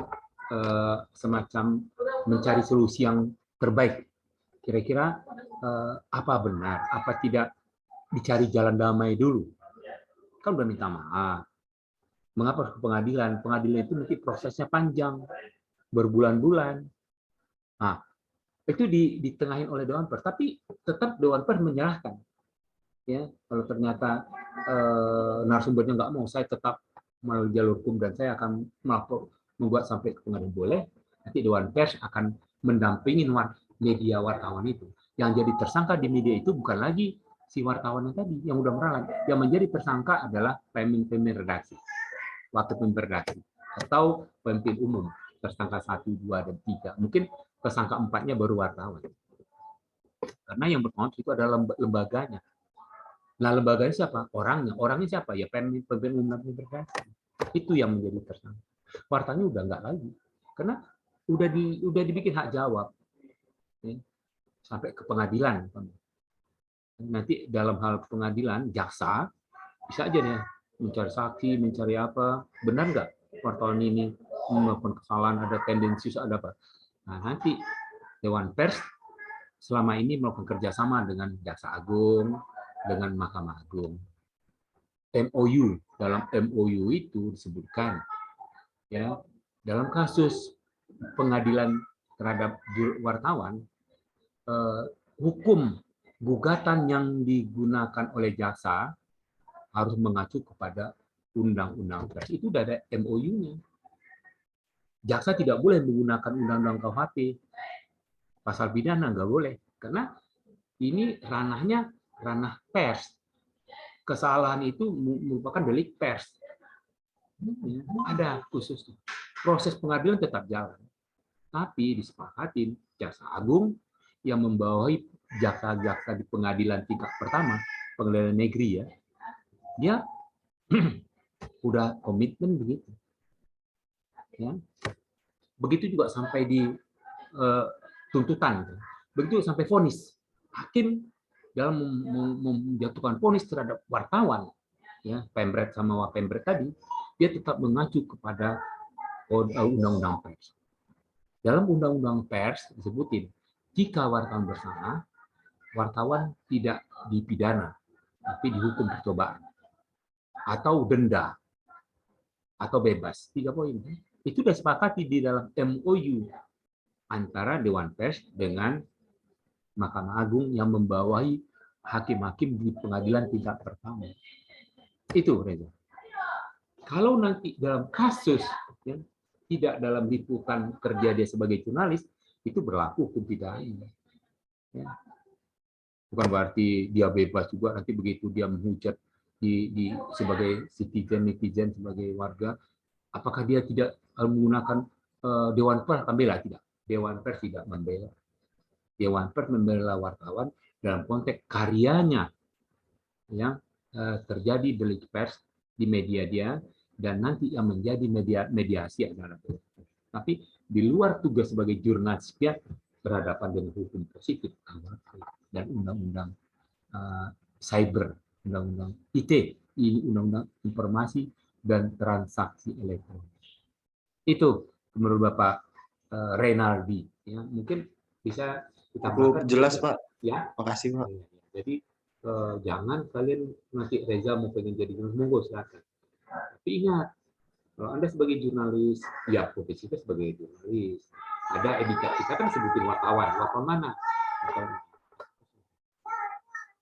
semacam mencari solusi yang terbaik. Kira-kira apa benar, apa tidak dicari jalan damai dulu. Kan udah minta maaf. Mengapa ke pengadilan? Pengadilan itu nanti prosesnya panjang, berbulan-bulan. Nah, itu ditengahin oleh Dewan Pers, tapi tetap Dewan Pers menyerahkan. Ya, kalau ternyata narasumbernya nggak mau, saya tetap melalui jalur hukum dan saya akan membuat sampai ke pengadilan boleh. Nanti Dewan Pers akan mendampingi media wartawan itu. Yang jadi tersangka di media itu bukan lagi si wartawan yang tadi yang udah meralat. Yang menjadi tersangka adalah pemimpin redaksi, waktu pemimpin redaksi atau pemimpin umum, tersangka 1, 2, dan 3. Mungkin tersangka 4-nya baru wartawan. Karena yang bertanggung jawab itu adalah lembaganya. Nah, lembaganya siapa? Orangnya. Orangnya siapa? Ya pemimpin umum dan pemimpin redaksi. Itu yang menjadi tersangka. Wartanya udah nggak lagi. Karena udah dibikin hak jawab. Ya. Sampai ke pengadilan. Nanti dalam hal pengadilan, jaksa bisa aja nih mencari saksi, mencari apa, benar nggak wartawan ini melakukan kesalahan, ada tendensius, ada apa. Nah, nanti Dewan Pers selama ini melakukan kerjasama dengan Jaksa Agung, dengan Mahkamah Agung. MOU, dalam MOU itu disebutkan, ya, dalam kasus pengadilan terhadap wartawan, hukum gugatan yang digunakan oleh jaksa harus mengacu kepada undang-undang pers. Itu udah ada MOU-nya. Jaksa tidak boleh menggunakan undang-undang KUHP. Pasal pidana nggak boleh. Karena ini ranahnya ranah pers. Kesalahan itu merupakan delik pers. Ada khusus. Proses pengadilan tetap jalan. Tapi disepakatin jaksa agung yang membawahi jaksa-jaksa di pengadilan tingkat pertama, pengadilan negeri ya, dia udah komitmen begitu. Ya. Begitu juga sampai di tuntutan, begitu sampai vonis. Hakim dalam menjatuhkan vonis terhadap wartawan, ya Pemret sama Wapemret tadi, dia tetap mengacu kepada undang-undang pers. Dalam undang-undang pers disebutin, jika wartawan bersalah, wartawan tidak dipidana, tapi dihukum percobaan atau denda atau bebas. 3 poin. Itu sudah sepakati di dalam MOU antara Dewan Pers dengan Mahkamah Agung yang membawahi hakim-hakim di pengadilan tingkat pertama. Itu, Reza. Kalau nanti dalam kasus ya, tidak dalam liputan kerja dia sebagai jurnalis, itu berlaku hukum pidana. Ya. Bukan berarti dia bebas juga nanti begitu dia menghujat sebagai netizen sebagai warga, apakah dia tidak menggunakan Dewan Pers membela? Tidak. Dewan Pers tidak membela. Dewan Pers membela wartawan dalam konteks karyanya yang terjadi delik pers di media dia dan nanti yang menjadi mediasi adalah. Tapi di luar tugas sebagai jurnalis dia berhadapan dengan hukum positif dan undang-undang cyber, undang-undang IT, undang-undang informasi dan transaksi elektronik. Itu menurut Bapak Renaldi. Ya, mungkin bisa kita Cukup jelas, Pak. Ya, makasih, Pak. Jadi jangan kalian nanti Reza mau pengen jadi jurnalis, monggo silakan. Tapi ingat, kalau Anda sebagai jurnalis, ya profesi kita sebagai jurnalis. Ada editor kita kan sebutin wartawan mana?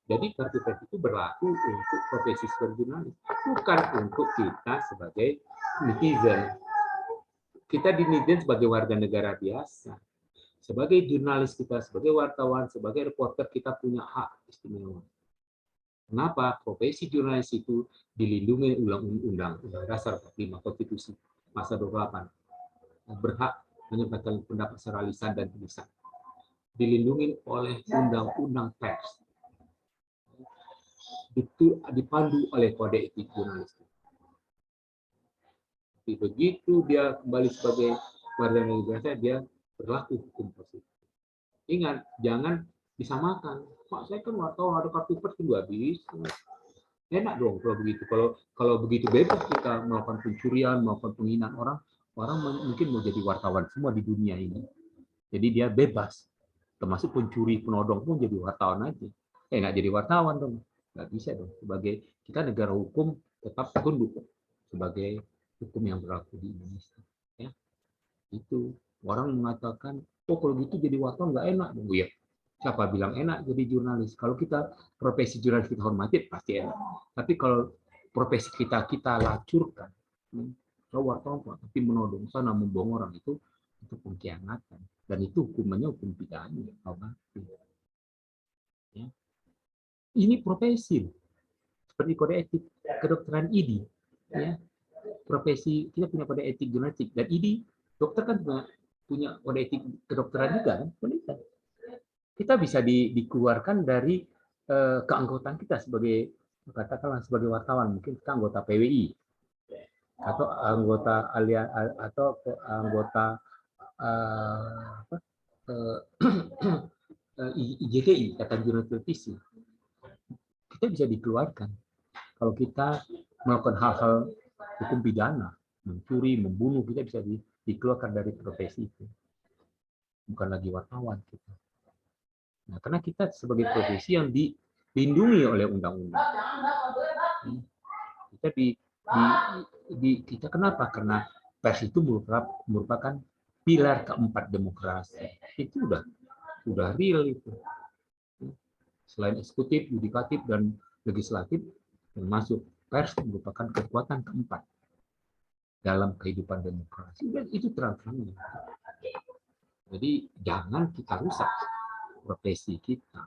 Jadi kartu pers itu berlaku untuk profesi sebagai jurnalis, bukan untuk kita sebagai netizen. Kita di netizen sebagai warga negara biasa. Sebagai jurnalis kita, sebagai wartawan, sebagai reporter, kita punya hak istimewa. Kenapa? Profesi jurnalis itu dilindungi Undang-Undang Dasar 45 Konstitusi pasal 28. Berhak menyampaikan pendapat secara lisan dan tulisan. Dilindungi oleh Undang-Undang Pers. Itu dipandu oleh kode etik jurnalistik. Begitu dia kembali sebagai warga negara biasa, dia berlaku hukum positif. Ingat, jangan disamakan. Pak, saya kan wartawan ada kartu pers juga bisa. Enak dong kalau begitu. Kalau begitu bebas kita melakukan pencurian, melakukan penghinaan orang mungkin mau jadi wartawan semua di dunia ini. Jadi dia bebas. Termasuk pencuri, penodong pun jadi wartawan aja. Enak jadi wartawan dong. Nggak bisa dong. Sebagai kita negara hukum tetap tunduk sebagai hukum yang berlaku di Indonesia. Ya. Itu orang mengatakan, oh kalau gitu jadi wartawan nggak enak dong. Ya, siapa bilang enak jadi jurnalis? Kalau kita profesi jurnalis kita hormati pasti enak. Tapi kalau profesi kita lacurkan, kalau wartawan tapi menodong sana membohong orang itu pengkhianatan dan itu hukumannya hukum pidana. Ya. Ini profesi seperti kode etik kedokteran ID. Ya. Profesi kita punya kode etik jurnalistik dan ID dokter kan punya kode etik kedokteran juga kan, kita bisa dikeluarkan dari keanggotaan kita sebagai katakanlah sebagai wartawan, mungkin kita anggota PWI atau anggota IJTI, Ikatan Jurnalis Televisi. Kita bisa dikeluarkan kalau kita melakukan hal-hal hukum pidana, mencuri, membunuh, kita bisa dikeluarkan dari profesi itu. Bukan lagi wartawan kita. Nah, karena kita sebagai profesi yang dilindungi oleh undang-undang. Kita kenapa? Karena pers itu merupakan pilar keempat demokrasi. Itu udah real itu. Selain eksekutif, yudikatif dan legislatif, termasuk pers merupakan kekuatan keempat dalam kehidupan demokrasi. Dan itu terang-terangan. Jadi jangan kita rusak profesi kita.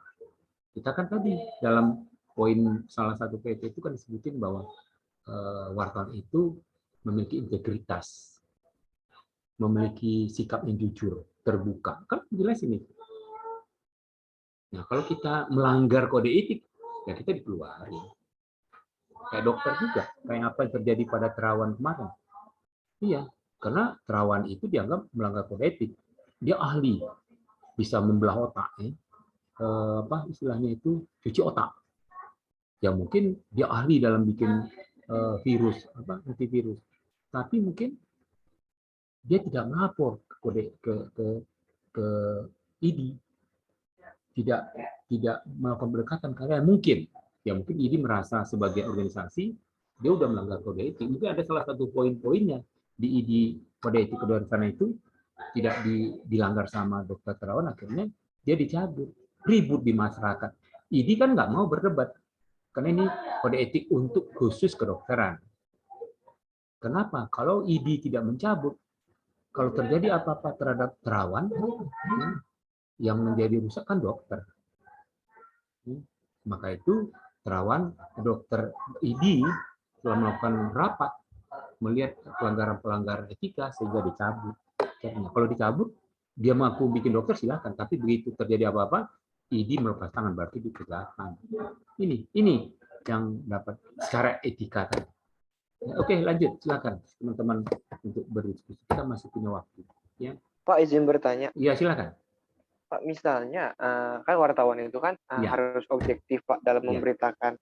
Kita kan tadi dalam poin salah satu PT itu kan disebutin bahwa wartawan itu memiliki integritas, memiliki sikap yang jujur. terbuka. Kan jelas ini. Nah, kalau kita melanggar kode etik, ya kita dikeluarin. Kayak dokter juga, kayak apa yang terjadi pada Terawan kemarin. Iya, karena Terawan itu dianggap melanggar kode etik. Dia ahli, bisa membelah otak, ya. Apa istilahnya itu, cuci otak. Ya mungkin dia ahli dalam bikin virus, antivirus. Tapi mungkin dia tidak melapor ke ID, tidak melakukan pendekatan karena mungkin ID merasa sebagai organisasi dia udah melanggar kode etik. Mungkin ada salah satu poin-poinnya di ID kode etik kedua sana itu tidak dilanggar sama Dokter Terawan, akhirnya dia dicabut, ribut di masyarakat. ID kan nggak mau berdebat karena ini kode etik untuk khusus kedokteran. Kenapa? Kalau ID tidak mencabut, kalau terjadi apa-apa terhadap Terawan, yang menjadi rusak kan dokter. Maka itu Terawan, dokter ID telah melakukan rapat melihat pelanggaran-pelanggaran etika sehingga dicabut. Kalau dicabut, dia mampu bikin dokter silakan. Tapi begitu terjadi apa-apa, ID melepas tangan berarti ditegakkan. Ini yang dapat secara etika tadi. Oke, lanjut silakan teman-teman untuk berdiskusi. Kita masih punya waktu. Ya. Pak, izin bertanya. Iya, silakan. Pak, misalnya kan wartawan itu kan harus objektif Pak dalam memberitakan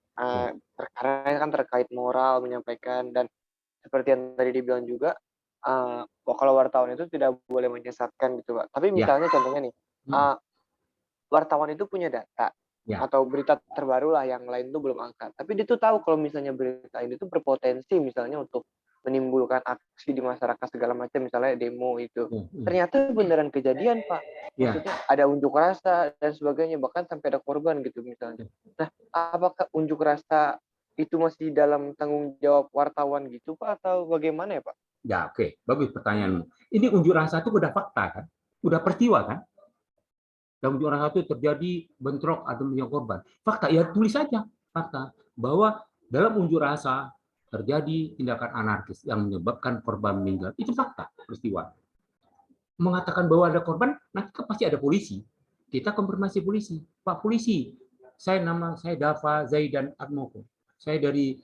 perkara kan terkait moral menyampaikan, dan seperti yang tadi dibilang juga kalau wartawan itu tidak boleh menyesatkan gitu Pak. Tapi misalnya contohnya nih, wartawan itu punya data atau berita terbaru lah yang lain tuh belum angkat. Tapi dia tuh tahu kalau misalnya berita ini tuh berpotensi misalnya untuk menimbulkan aksi di masyarakat segala macam, misalnya demo itu. Ternyata beneran kejadian Pak. Maksudnya ada unjuk rasa dan sebagainya, bahkan sampai ada korban gitu misalnya. Nah, apakah unjuk rasa itu masih dalam tanggung jawab wartawan gitu Pak, atau bagaimana ya Pak? Ya, oke. Bagus pertanyaanmu. Ini unjuk rasa itu udah fakta kan? Udah peristiwa kan? Dan unjuk rasa itu terjadi bentrok atau banyak korban. Fakta, ya tulis saja fakta bahwa dalam unjuk rasa terjadi tindakan anarkis yang menyebabkan korban meninggal. Itu fakta peristiwa. Mengatakan bahwa ada korban, nanti pasti ada polisi. Kita konfirmasi polisi. Pak polisi, nama saya Dava Zaidan Atmoko. Saya dari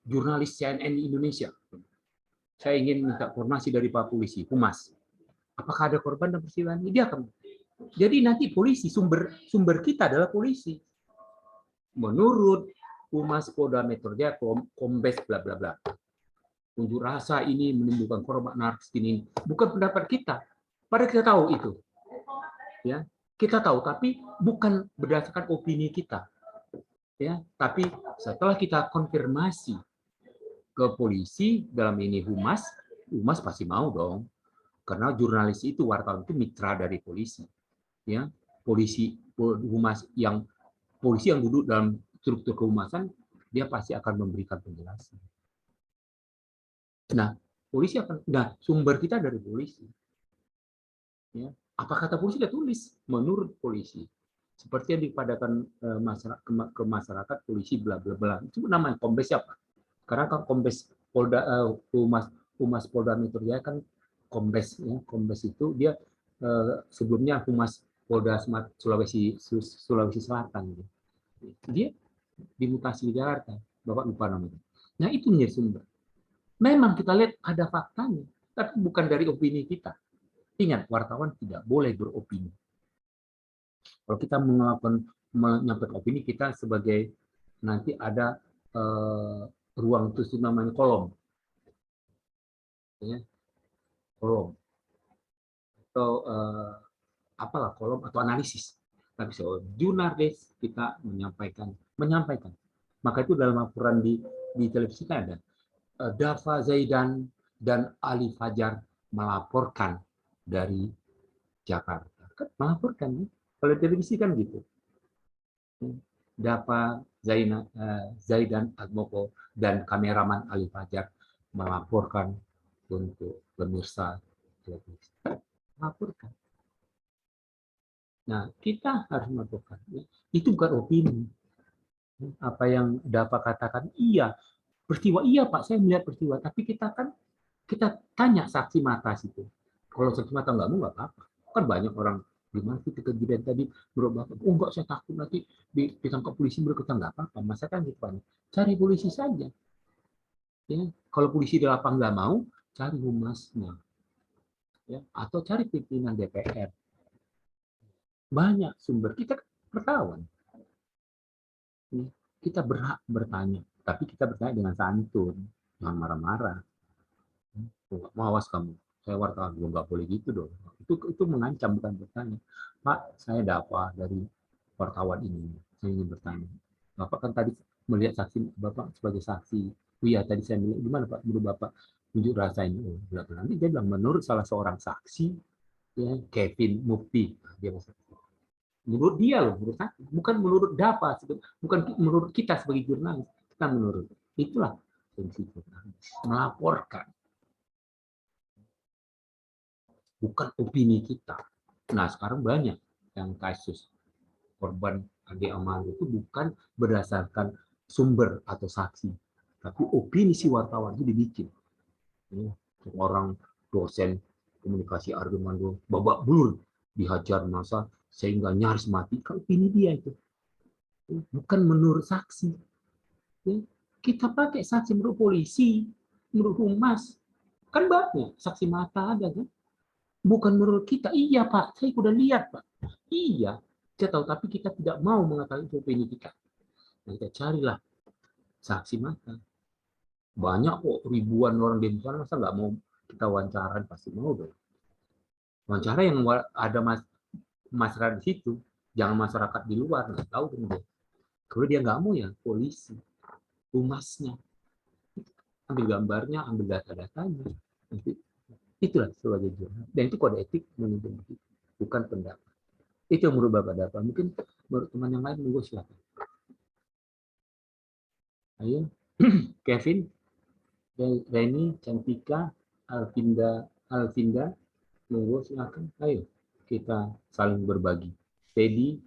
jurnalis CNN Indonesia. Saya ingin minta informasi dari Pak polisi, Humas. Apakah ada korban dalam peristiwa ini? Dia akan. Jadi nanti polisi, sumber kita adalah polisi. Menurut Humas Polda Metro Jaya, Kombes bla bla bla. Unjuk rasa ini menimbulkan korban anarkis ini. Bukan pendapat kita. Padahal kita tahu itu. Ya, kita tahu, tapi bukan berdasarkan opini kita. Ya, tapi setelah kita konfirmasi ke polisi, dalam ini Humas pasti mau dong. Karena jurnalis itu, wartawan itu mitra dari polisi. Ya, polisi yang duduk dalam struktur kehumasan, dia pasti akan memberikan penjelasan. Nah, polisi sumber kita dari polisi. Ya, apa kata polisi? Dia tulis menurut polisi. Seperti yang dipadakan ke masyarakat, polisi bla bla bla. Itu namanya Kombes siapa? Karena kan Kombes Polda Humas Polda Metro Jaya kan Kombes, ya. Kombes itu dia sebelumnya Humas Polda Sulawesi Selatan. Dia dimutasi di Jakarta, Bapak lupa namanya. Nah, itu menjadi sumber. Memang kita lihat ada faktanya, tapi bukan dari opini kita. Ingat, wartawan tidak boleh beropini. Kalau kita menyampaikan opini, kita sebagai nanti ada ruang itu namanya kolom. Ya. Kolom. Atau apalah kolom atau analisis. Tapi jurnalis kita menyampaikan. Maka itu dalam laporan di televisi kita ada Dava Zaidan dan Ali Fajar melaporkan dari Jakarta. Melaporkan, kalau televisi kan gitu. Dava Zaidan Atmoko dan kameraman Ali Fajar melaporkan untuk pemirsa televisi. Melaporkan. Nah, kita harus melaporkan. Itu bukan opini. Apa yang Dava katakan, iya. Peristiwa, iya Pak, saya melihat peristiwa. Tapi kita tanya saksi mata situ. Kalau saksi mata nggak mau nggak apa-apa. Kan banyak orang gimana sih kejadian tadi menurut Bapak? Oh enggak, saya takut nanti ditangkap polisi berkata nggak apa-apa. Masa kan gitu Pak. Cari polisi saja. Ya, kalau polisi di lapang nggak mau, cari humasnya. Ya, atau cari pimpinan DPR. Banyak sumber kita wartawan. Ya, kita berhak bertanya, tapi kita bertanya dengan santun, jangan marah-marah. Mawas kamu, saya wartawan, nggak boleh gitu dong. Itu mengancam, bukan bertanya. Pak, saya ada apa dari wartawan ini? Saya ingin bertanya. Bapak kan tadi melihat saksi, Bapak sebagai saksi. Oh iya, tadi saya bilang, gimana Pak, menurut Bapak tunjuk rasa ini? Oh, nanti dia bilang, menurut salah seorang saksi, ya, Kevin Mukti. Dia menurut dia loh, menurut saya, bukan menurut DAPA, bukan menurut kita sebagai jurnalis, kita menurut. Itulah fungsi jurnalis, melaporkan, bukan opini kita. Nah, sekarang banyak yang kasus korban Ade Amal itu bukan berdasarkan sumber atau saksi, tapi opini si wartawan itu dibikin. Orang dosen komunikasi Arjumando babak belur dihajar massa sehingga nyaris mati. Kalau opini dia itu bukan menurut saksi. Kita pakai saksi menurut polisi, menurut humas, kan banyak saksi mata ada kan. Bukan menurut kita. Iya Pak, saya sudah lihat Pak. Iya, saya tahu, tapi kita tidak mau mengatakan itu opini kita. Nah, kita carilah saksi mata. Banyak kok, ribuan orang di sana, masa nggak mau kita wawancara, pasti mau dong. Wawancara yang ada masyarakat di situ, jangan masyarakat di luar, nggak tahu kan dia. Kalau dia nggak mau ya polisi, humasnya, ambil gambarnya, ambil data-datanya. Itulah sebagai jurnalis. Dan itu kode etik menuntut bukan pendapat. Itu yang menurut Bapak dapat. Mungkin menurut teman yang lain, monggo silakan. Ayo, Kevin, Reni, Cantika, Alvinda, monggo silakan. Ayo, kita saling berbagi. Teddy,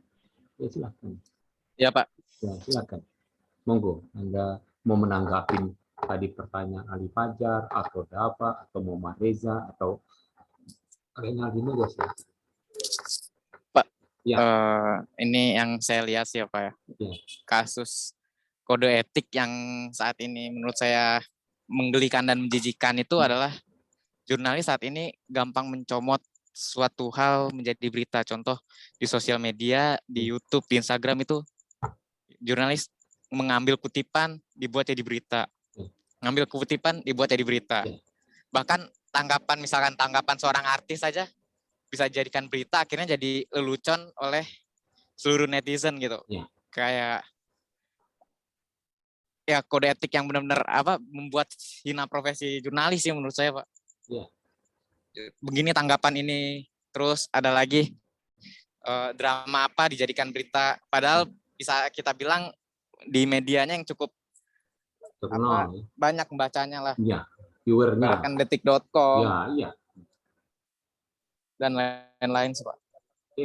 ya silakan. Ya Pak. Ya silakan. Monggo, Anda mau menanggapi tadi pertanyaan Ali Fajar atau Dava atau Muhammad Reza atau Renaldi, monggo silakan. Pak, ya. Ini yang saya lihat sih ya Pak ya. Ya. Kasus kode etik yang saat ini menurut saya menggelikan dan menjijikan itu adalah jurnalis saat ini gampang mencomot suatu hal menjadi berita. Contoh di sosial media, di YouTube, di Instagram itu jurnalis mengambil kutipan dibuat jadi berita. Ngambil kutipan dibuat jadi berita. Bahkan misalkan tanggapan seorang artis saja bisa jadikan berita, akhirnya jadi lelucon oleh seluruh netizen gitu. Kayak ya kode etik yang benar-benar membuat hina profesi jurnalis sih menurut saya Pak. Begini tanggapan ini, terus ada lagi drama apa dijadikan berita, padahal bisa kita bilang di medianya yang cukup banyak membacanya lah. Iya, viewernya. Bahkan detik.com. Iya. Dan lain-lain sih Pak.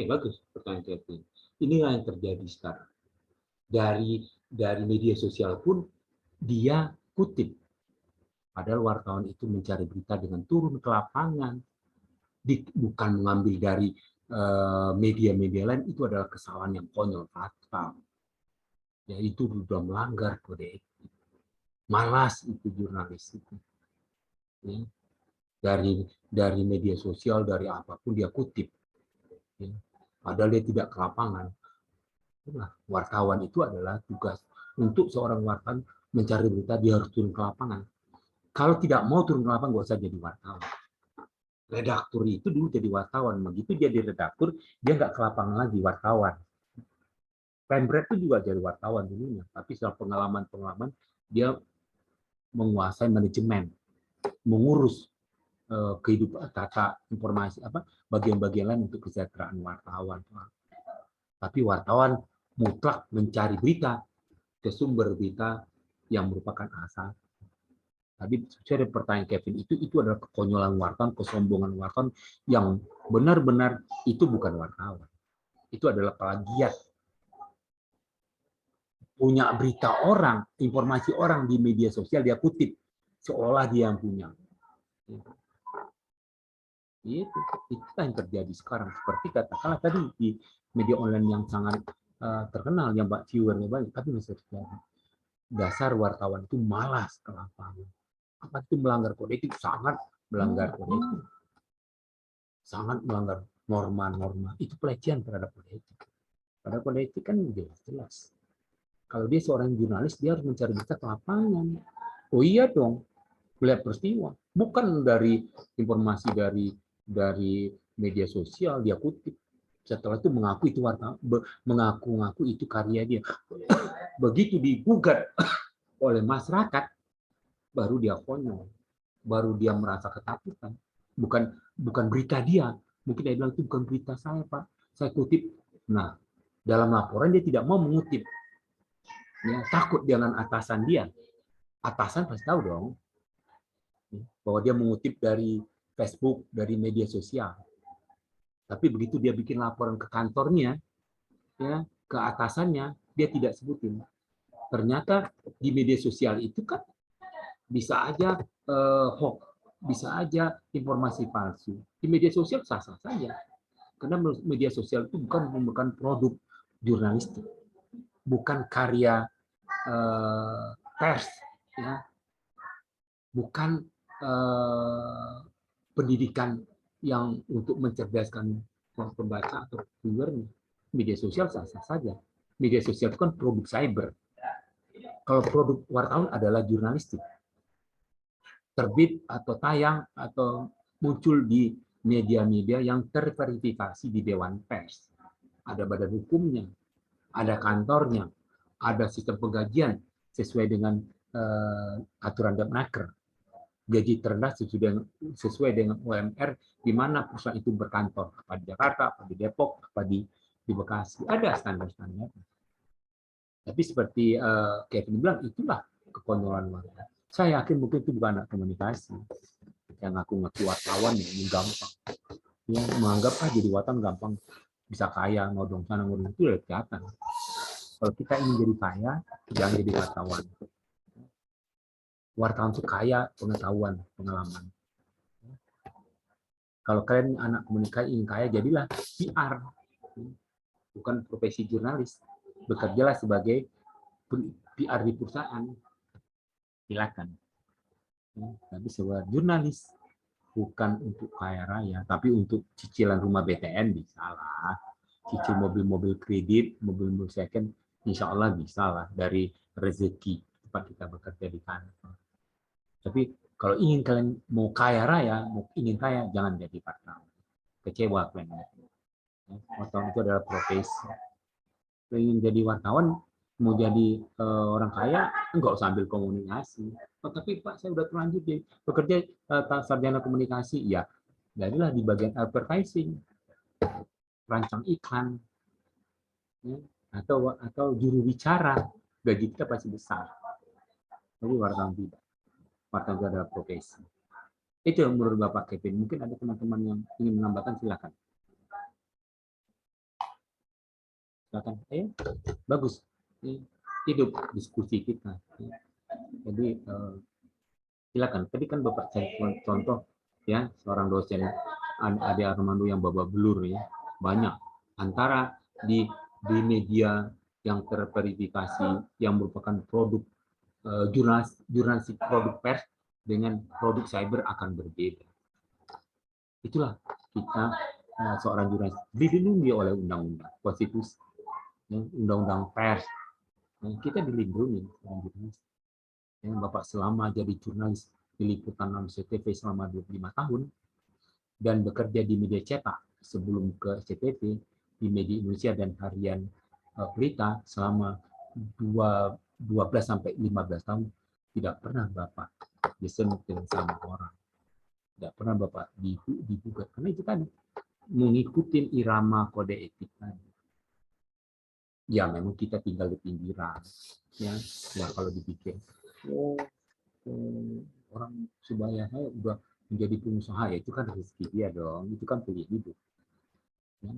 Bagus pertanyaan Kevin. Inilah yang terjadi sekarang. Dari media sosial pun dia kutip. Padahal wartawan itu mencari berita dengan turun ke lapangan. Bukan mengambil dari media-media lain, itu adalah kesalahan yang konyol, fatal. Ya, itu sudah melanggar kode etik. Malas itu jurnalis itu. Ya. Dari media sosial, dari apapun dia kutip. Ya. Padahal dia tidak ke lapangan. Nah, wartawan itu adalah tugas. Untuk seorang wartawan mencari berita, dia harus turun ke lapangan. Kalau tidak mau turun ke lapangan, nggak usah jadi wartawan. Redaktur itu dulu jadi wartawan. Begitu dia di redaktur, dia nggak ke lapangan lagi, wartawan. Pemret itu juga jadi wartawan dulunya. Tapi setelah pengalaman, dia menguasai manajemen, mengurus kehidupan, tata informasi, bagian-bagian lain untuk kesejahteraan wartawan. Tapi wartawan mutlak mencari berita ke sumber berita yang merupakan asal. Tadi saya pertanyaan Kevin, itu adalah kekonyolan wartawan, kesombongan wartawan yang benar-benar itu bukan wartawan. Itu adalah plagiat. Punya berita orang, informasi orang di media sosial dia kutip, seolah dia yang punya. Itu yang terjadi sekarang. Seperti katakanlah tadi di media online yang sangat terkenal, yang viewernya banyak, tapi masih terjadi. Dasar wartawan itu malas ke lapangan. Apa itu melanggar kode etik? Sangat melanggar kode etik. Sangat melanggar norma-norma. Itu pelecehan terhadap kode etik. Padahal kode etik kan jelas. Kalau dia seorang jurnalis, dia harus mencari berita ke lapangan. Oh iya dong, melihat peristiwa. Bukan dari informasi dari media sosial, dia kutip. Setelah itu mengaku itu karya dia. Begitu digugat oleh masyarakat, baru dia konyol, baru dia merasa ketakutan. Bukan berita dia. Mungkin dia bilang itu bukan berita saya, Pak. Saya kutip. Nah, dalam laporan dia tidak mau mengutip. Ya, takut dengan atasan dia. Atasan pasti tahu dong bahwa dia mengutip dari Facebook, dari media sosial. Tapi begitu dia bikin laporan ke kantornya, ya, ke atasannya, dia tidak sebutin. Ternyata di media sosial itu kan bisa aja hoax, bisa aja informasi palsu. Di media sosial sah-sah saja. Karena media sosial itu bukan produk jurnalistik, bukan karya pers, ya, bukan pendidikan yang untuk mencerdaskan pembaca atau viewernya. Media sosial sah-sah saja. Media sosial itu kan produk cyber. Kalau produk wartawan adalah jurnalistik, terbit atau tayang atau muncul di media-media yang terverifikasi di Dewan Pers. Ada badan hukumnya, ada kantornya, ada sistem penggajian sesuai dengan aturan Depnaker. Gaji terendah sesuai dengan UMR di mana perusahaan itu berkantor, apa di Jakarta, apa di Depok, apa di Bekasi. Ada standar-standar. Tapi seperti Kevin bilang, itulah kekonyolan warga. Saya yakin mungkin itu bukan anak komunikasi yang ngaku-ngaku wartawan yang gampang. Yang menganggap jadi wartawan gampang, bisa kaya, nodong sana nodong itu udah kelihatan. Kalau kita ingin jadi kaya, jangan jadi wartawan. Wartawan itu kaya pengetahuan, pengalaman. Kalau kalian anak komunikasi ingin kaya, jadilah PR, bukan profesi jurnalis. Bekerjalah sebagai PR di perusahaan. Silakan. Tapi sebagai jurnalis, bukan untuk kaya raya, tapi untuk cicilan rumah BTN bisa lah. Cicil mobil-mobil kredit, mobil-mobil second, insya Allah bisa lah dari rezeki tempat kita bekerja di kantor. Tapi kalau ingin kalian mau kaya raya, ingin kaya, jangan jadi wartawan. Kecewa kalian. Wartawan itu adalah profesi. Kalau ingin jadi wartawan, mau jadi orang kaya, enggak usah ambil komunikasi. Oh, tapi Pak, saya udah terlanjur bekerja sarjana komunikasi. Ya, jadilah di bagian advertising, rancang iklan, ya, atau juru bicara. Gaji kita pasti besar. Tapi wartawan tidak. Wartawan itu adalah profesi. Itu yang menurut Bapak Kevin. Mungkin ada teman-teman yang ingin menambahkan, silakan. Silakan. Bagus. Hidup diskusi kita. Jadi silakan. Tadi kan Bapak saya contoh ya seorang dosen Ade Armando yang babak belur ya, banyak antara di media yang terverifikasi yang merupakan produk jurnalistik produk pers dengan produk cyber akan berbeda. Itulah kita seorang jurnalis dilindungi oleh undang-undang konstitusi, undang-undang pers. Kita dilindungi seorang jurnalis. Bapak selama jadi jurnalis di liputan CTV selama 25 tahun dan bekerja di media cetak sebelum ke CTV di Media Indonesia dan harian berita selama 12 sampai 15 tahun, tidak pernah Bapak disentil sama orang. Tidak pernah Bapak digugat karena itu tadi mengikuti irama kode etik tadi. Ya memang kita tinggal di pinggiran ya kalau dipikir orang sebaya saya udah menjadi pengusaha, ya itu kan rezeki dia dong, itu kan pilihan hidup. Ya.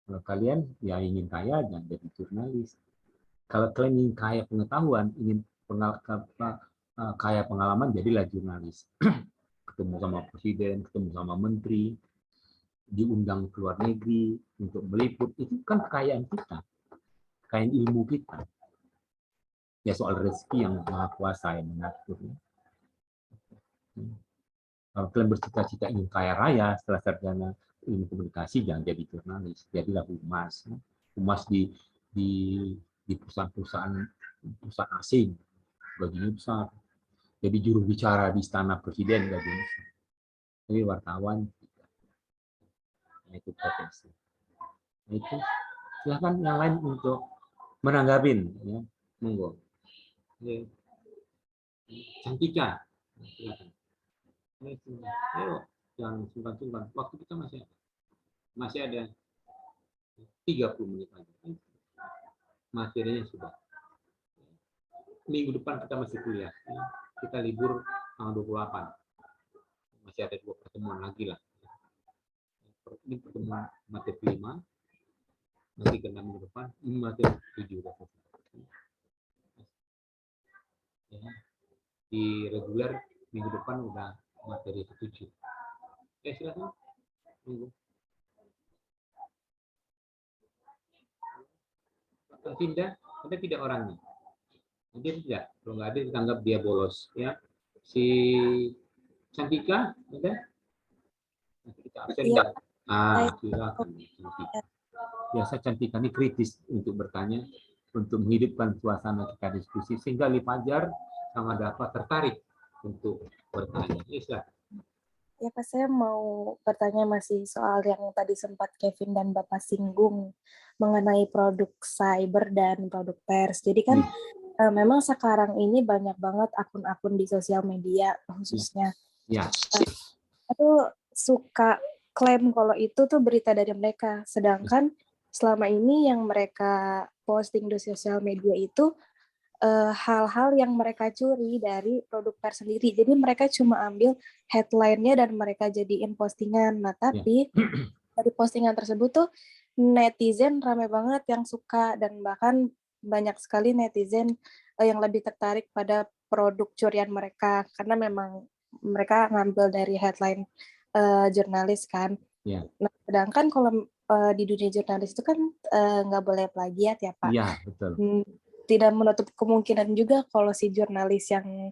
Kalau kalian ya ingin kaya, jangan jadi jurnalis. Kalau kalian ingin kaya pengetahuan, ingin kaya pengalaman, jadilah jurnalis. ketemu sama presiden, ketemu sama menteri, diundang ke luar negeri untuk meliput, itu kan kekayaan kita, kekayaan ilmu kita. Ya soal rezeki yang maha kuasa yang mengatur. Kalau kalian bercita-cita ingin kaya raya setelah sarjana ilmu komunikasi, jangan jadi jurnalis, jadilah humas. Humas di perusahaan asing, gajinya besar. Jadi juru bicara di istana presiden, gajinya besar. Jadi wartawan, itu potensi. Itu silakan yang lain untuk menanggapin, ya, monggo. Cantika, silakan. Ayo, jangan sungkan-sungkan. Waktu kita masih ada 30 menit lagi. Materinya sudah. Minggu depan kita masih kuliah. Kita libur tanggal 28. Masih ada 2 pertemuan lagi lah. Ini pertemuan materi 5. Nanti ke 6 minggu depan. Ini materi 7. Ya. Di reguler minggu depan udah materi 7. Silakan. Tunggu. Tertindak, ada tidak orangnya? Dia tidak. Kalau nggak ada, dianggap dia bolos. Ya, si Cantika ada? Nanti kita absen ya. Silakan. Biasa Cantika ini kritis untuk bertanya, untuk menghidupkan suasana kita diskusi, sehingga Li Fajar sama Dafa tertarik untuk bertanya. Silakan. Ya, Pak, saya mau bertanya masih soal yang tadi sempat Kevin dan Bapak singgung mengenai produk cyber dan produk pers. Jadi kan memang sekarang ini banyak banget akun-akun di sosial media khususnya. Ya. Itu suka klaim kalau itu tuh berita dari mereka. Sedangkan selama ini yang mereka posting di sosial media itu hal-hal yang mereka curi dari produk pers sendiri. Jadi mereka cuma ambil headline-nya dan mereka jadiin postingan. Nah, tapi dari postingan tersebut tuh netizen rame banget yang suka, dan bahkan banyak sekali netizen yang lebih tertarik pada produk curian mereka karena memang mereka ngambil dari headline jurnalis kan. Nah, sedangkan kalau di dunia jurnalis itu kan nggak boleh plagiat ya, Pak. Iya, betul. Tidak menutup kemungkinan juga kalau si jurnalis yang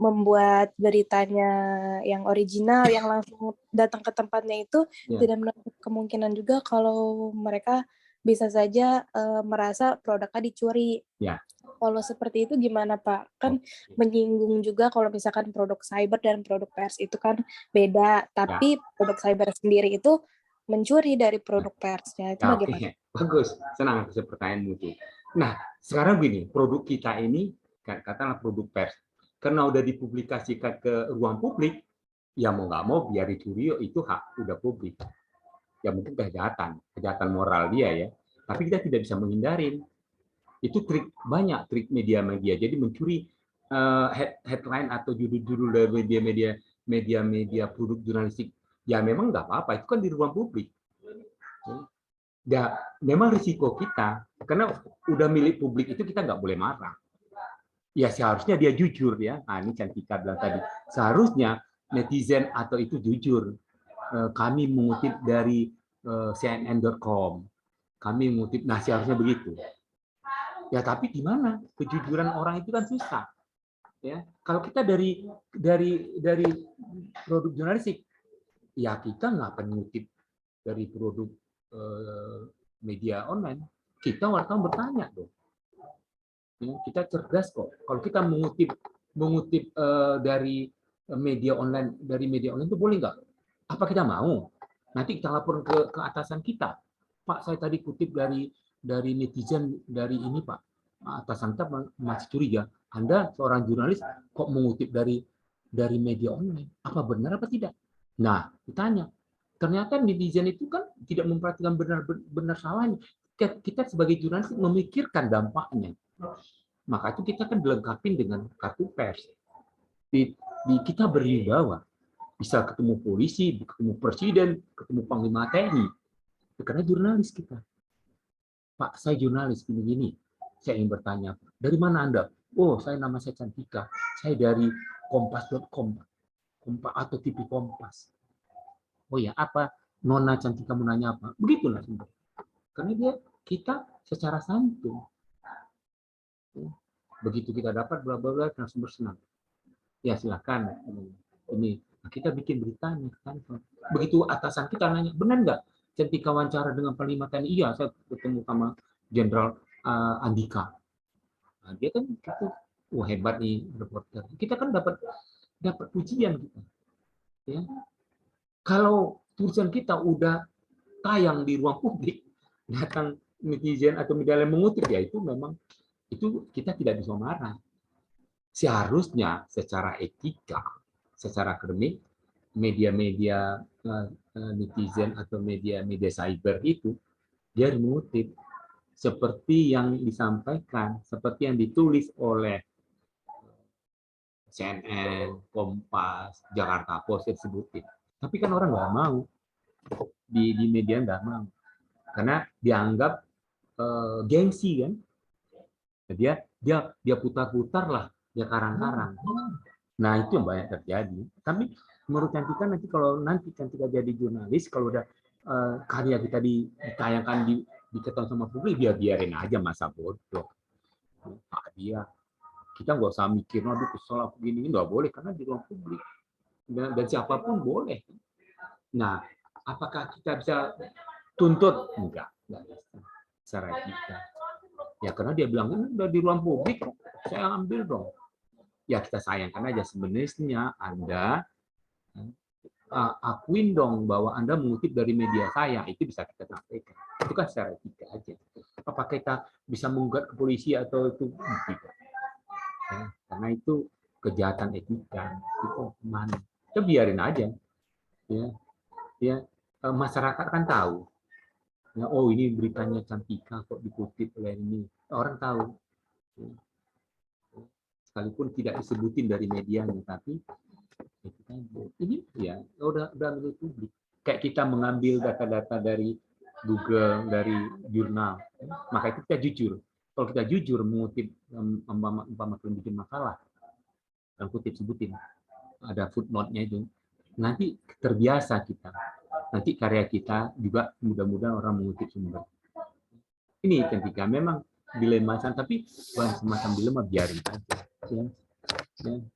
membuat beritanya yang original, yang langsung datang ke tempatnya itu, tidak menutup kemungkinan juga kalau mereka bisa saja merasa produknya dicuri. Kalau seperti itu gimana, Pak? Kan menyinggung juga kalau misalkan produk cyber dan produk pers itu kan beda, tapi produk cyber sendiri itu mencuri dari produk persnya. Itu bagaimana? Bagus, senang atas pertanyaanmu itu. Nah, sekarang begini, produk kita ini, katakanlah produk pers, karena udah dipublikasikan ke ruang publik, ya mau nggak mau biar dicuri, itu hak udah publik. Ya mungkin kejahatan moral dia ya, tapi kita tidak bisa menghindarin. Itu banyak trik media-media, jadi mencuri headline atau judul-judul dari media-media produk jurnalistik. Ya memang nggak apa-apa, itu kan di ruang publik. Ya, memang risiko kita, karena udah milik publik itu kita nggak boleh marah. Ya seharusnya dia jujur ya. Nah, ini Cantika bilang tadi. Seharusnya netizen atau itu jujur. Kami mengutip dari CNN.com. Kami mengutip, nah seharusnya begitu. Ya tapi gimana? Kejujuran orang itu kan susah. Ya, kalau kita dari produk jurnalistik, ya kita nggak akan mengutip dari produk media online, kita wartawan bertanya dong. Ya, kita cerdas kok. Kalau kita mengutip dari media online itu boleh nggak? Apa kita mau? Nanti kita lapor ke atasan kita. Pak, saya tadi kutip dari netizen dari ini, Pak. Atasan kita masih curiga. Anda seorang jurnalis kok mengutip dari media online? Apa benar apa tidak? Nah, ditanya. Ternyata netizen itu kan tidak memperhatikan benar salahnya. Kita sebagai jurnalis memikirkan dampaknya. Maka itu kita kan dilengkapi dengan kartu pers. Kita berwibawa. Bisa ketemu polisi, ketemu presiden, ketemu panglima TNI. Karena jurnalis kita. Pak, saya jurnalis gini-gini. Saya ingin bertanya, dari mana Anda? Oh, nama saya Cantika. Saya dari kompas.com. Kompas atau TV Kompas. Oh ya, apa Nona Cantika mau nanya apa? Begitulah sumber. Karena kita secara santun. Begitu kita dapat bla bla bla narasumber senang. Ya silakan. Ini kita bikin beritanya kan. Begitu atasan kita nanya, benar nggak Cantika wawancara dengan Panglima TNI? Iya, saya ketemu sama Jenderal Andika. Nah, dia kan gitu, wah hebat nih reporter. Kita kan dapat pujian kita. Ya. Kalau tulisan kita udah tayang di ruang publik, datang netizen atau media yang mengutip, ya itu memang itu kita tidak bisa marah. Seharusnya secara etika, secara akademik, media-media netizen atau media-media cyber itu dia mengutip seperti yang disampaikan, seperti yang ditulis oleh CNN, Kompas, Jakarta Post disebutin. Tapi kan orang nggak mau, di media nggak mau, karena dianggap gengsi kan. Dia putar-putar lah, dia karang-karang. Nah itu yang banyak terjadi. Tapi menurut Cantika nanti kalau Cantika jadi jurnalis, kalau udah karya kita ditayangkan diketahui sama publik, dia biarin aja, masa bodoh. Dia kita nggak usah mikir, aduh kesel aku gini, nggak boleh karena di ruang publik dan siapapun boleh. Nah, apakah kita bisa tuntut? Enggak bisa. Secara etika. Ya karena dia bilang ini udah di ruang publik, saya ambil dong. Ya kita sayangkan aja, sebenarnya Anda akuin dong bahwa Anda mengutip dari media saya, itu bisa kita sampaikan. Itu kan secara etika aja. Apakah kita bisa menggugat ke polisi atau itu tidak? Ya, karena itu kejahatan etika, itu mana? Kita biarin aja. Ya, masyarakat kan tahu. Ya, oh ini beritanya Cantika kok dikutip oleh ini. Orang tahu. Sekalipun tidak disebutin dari medianya, tapi ini ya udah milik publik. Kayak kita mengambil data-data dari Google, dari jurnal, maka itu kita jujur. Kalau kita jujur mengutip umpama bikin makalah, dan kutip sebutin, ada footnote-nya itu, nanti terbiasa kita. Nanti karya kita juga mudah-mudahan orang mengutip sumber. Ini ketika memang dilema, tapi bukan semacam dilema, biarin aja. Ya.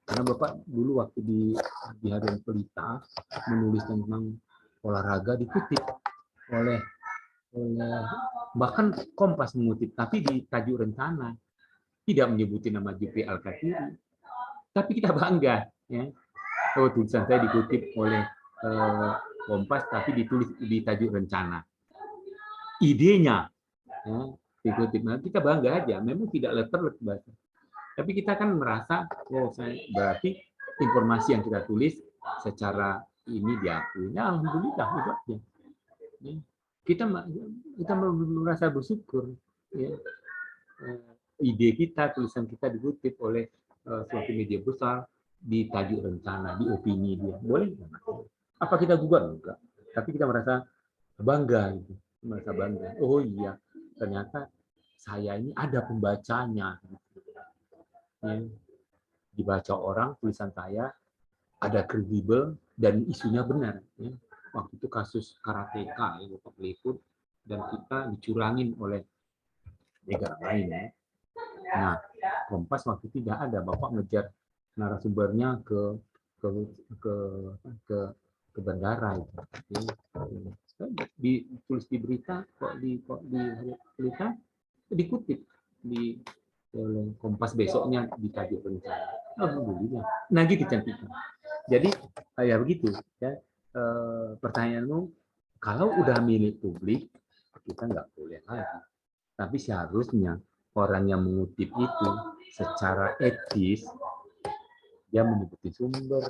Karena Bapak dulu waktu di Harian Pelita menulis tentang olahraga dikutip oleh bahkan Kompas mengutip, tapi di tajuk rencana tidak menyebutin nama Jupri Al-Katiri, tapi kita bangga, ya. Oh, tulisan saya dikutip oleh Kompas, tapi ditulis di tajuk rencana. Idenya, ya, dikutip. Nah, kita bangga aja, memang tidak letter bahasa. Tapi kita kan merasa, oh saya berarti informasi yang kita tulis secara ini diakui. Ya, alhamdulillah itu aja. Ya. Kita merasa bersyukur. Ya. Ide kita, tulisan kita dikutip oleh suatu media besar di tajuk rencana, di opini dia. Boleh nggak? Apa kita gugat? Enggak. Tapi kita merasa bangga, gitu. Merasa bangga. Oh iya, ternyata saya ini ada pembacanya. Ya. Dibaca orang, tulisan saya ada kredibel dan isunya benar. Ya. Waktu itu kasus karateka, ya, Bapak Liput, dan kita dicurangin oleh negara lain. Ya. Nah, Kompas waktu itu tidak ada, Bapak ngejar narasumbernya ke bandara itu. Ditulis di berita, kok di berita dikutip di oleh Kompas besoknya ditajuk rencana. Alhamdulillah. Nah gitu Cantika. Jadi ya begitu ya. Pertanyaanmu, kalau udah milik publik kita nggak boleh lagi. Tapi seharusnya orang yang mengutip itu secara etis dia menyebutin sumber.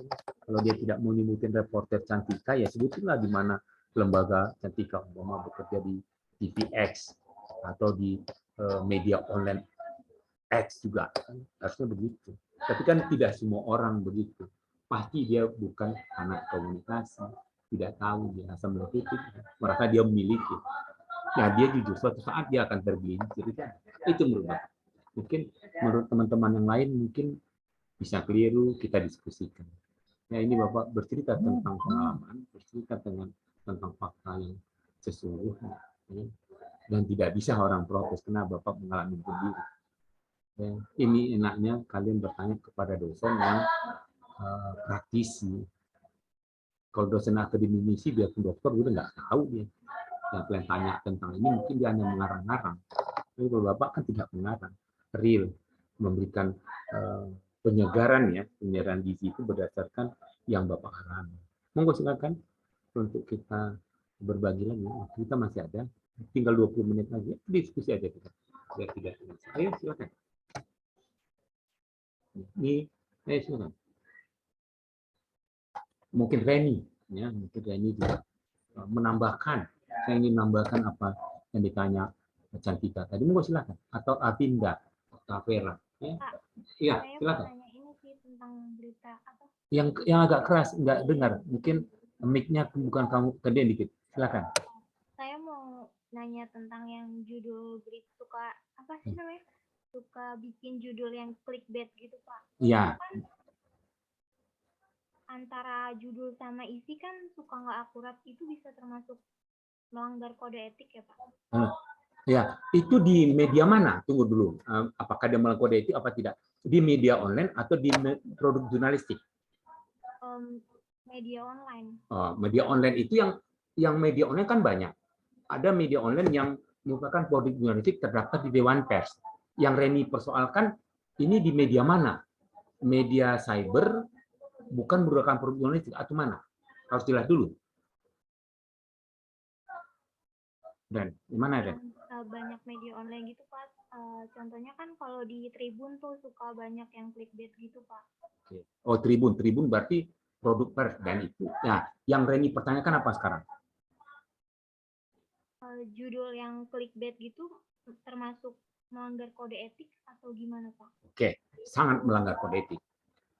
Kalau dia tidak mau nyebutin reporter Cantika, ya sebutinlah di mana lembaga Cantika umpama bekerja di TVX atau di media online X juga, kan harusnya begitu. Tapi kan tidak semua orang begitu. Pasti dia bukan anak komunikasi, tidak tahu, dia asal mengutip, merasa dia memiliki. Nah dia jujur, suatu saat dia akan tergelincir. Itu merubah. Mungkin menurut teman-teman yang lain mungkin bisa keliru, kita diskusikan. Ya ini Bapak bercerita tentang pengalaman, bercerita tentang fakta yang sesungguhnya. Ya. Dan tidak bisa orang protes karena Bapak mengalami sendiri. Ya. Ini enaknya kalian bertanya kepada dosen yang praktisi. Kalau dosen akademisi biarpun dokter udah nggak tahu dia. Yang kalian tanya tentang ini mungkin dia hanya mengarang-arang. Tapi kalau Bapak kan tidak mengarang, real, memberikan penyegaran ya, penyegaran gizi itu berdasarkan yang Bapak alami. Monggo silakan untuk kita berbagi lagi. Kita masih ada, tinggal 20 menit lagi. Diskusi aja kita. Biar tidak. Ayo silakan. Ini, ayo silakan. Mungkin Reni, ya, mungkin Reni juga menambahkan. Saya ingin menambahkan apa yang ditanya Cantika tadi. Monggo silakan. Atau Avinda, atau Vera. Ya, iya, silakan. Ini sih tentang berita apa? Yang agak keras, nggak dengar. Mungkin mic-nya bukan kamu, gedein dikit. Silakan. Saya mau nanya tentang yang judul berita suka apa sih namanya? Suka bikin judul yang clickbait gitu, Pak. Iya. Kan antara judul sama isi kan suka nggak akurat, itu bisa termasuk melanggar kode etik ya, Pak? Ya, itu di media mana? Tunggu dulu. Apakah dia melanggar kode etik apa tidak? Di media online atau di produk jurnalistik? Media online. Media online itu yang media online kan banyak. Ada media online yang merupakan produk jurnalistik terdaftar di Dewan Pers. Yang Reni persoalkan ini di media mana? Media cyber, bukan merupakan produk jurnalistik atau mana? Harus dilihat dulu. Dan gimana Dan? Banyak media online gitu Pak. Contohnya kan kalau di Tribun tuh suka banyak yang clickbait gitu Pak. Oh Tribun berarti produk pers dan itu. Nah, yang Reni pertanyakan apa sekarang? Judul yang clickbait gitu termasuk melanggar kode etik atau gimana Pak? Oke, sangat melanggar kode etik.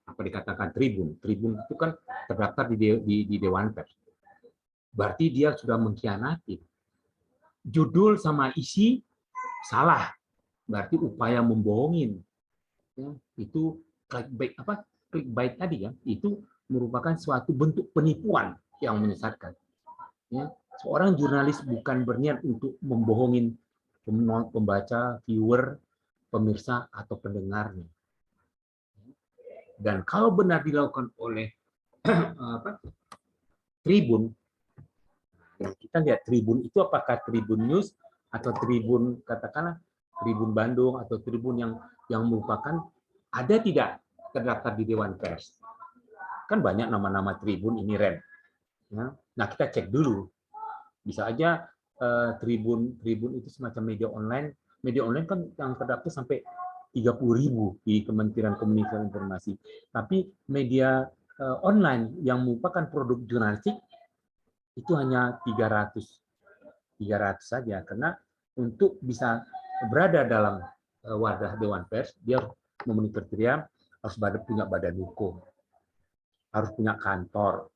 Apa dikatakan Tribun? Tribun itu kan terdaftar di Dewan Pers. Berarti dia sudah mengkhianati. Judul sama isi salah, berarti upaya membohongin. Ya, itu clickbait tadi ya, itu merupakan suatu bentuk penipuan yang menyesatkan. Ya, seorang jurnalis bukan berniat untuk membohongin pembaca, viewer, pemirsa atau pendengarnya. Dan kalau benar dilakukan oleh Tribun, kita lihat Tribun itu apakah Tribun News atau Tribun katakanlah Tribun Bandung atau Tribun yang merupakan ada tidak terdaftar di Dewan Pers. Kan banyak nama-nama Tribun ini Ren. Ya. Nah kita cek dulu. Bisa aja Tribun itu semacam media online. Media online kan yang terdaftar sampai 30.000 di Kementerian Komunikasi dan Informasi. Tapi media online yang merupakan produk jurnalistik itu hanya 300 saja. Karena untuk bisa berada dalam wadah Dewan Pers, dia memenuhi kriteria harus punya badan hukum, harus punya kantor,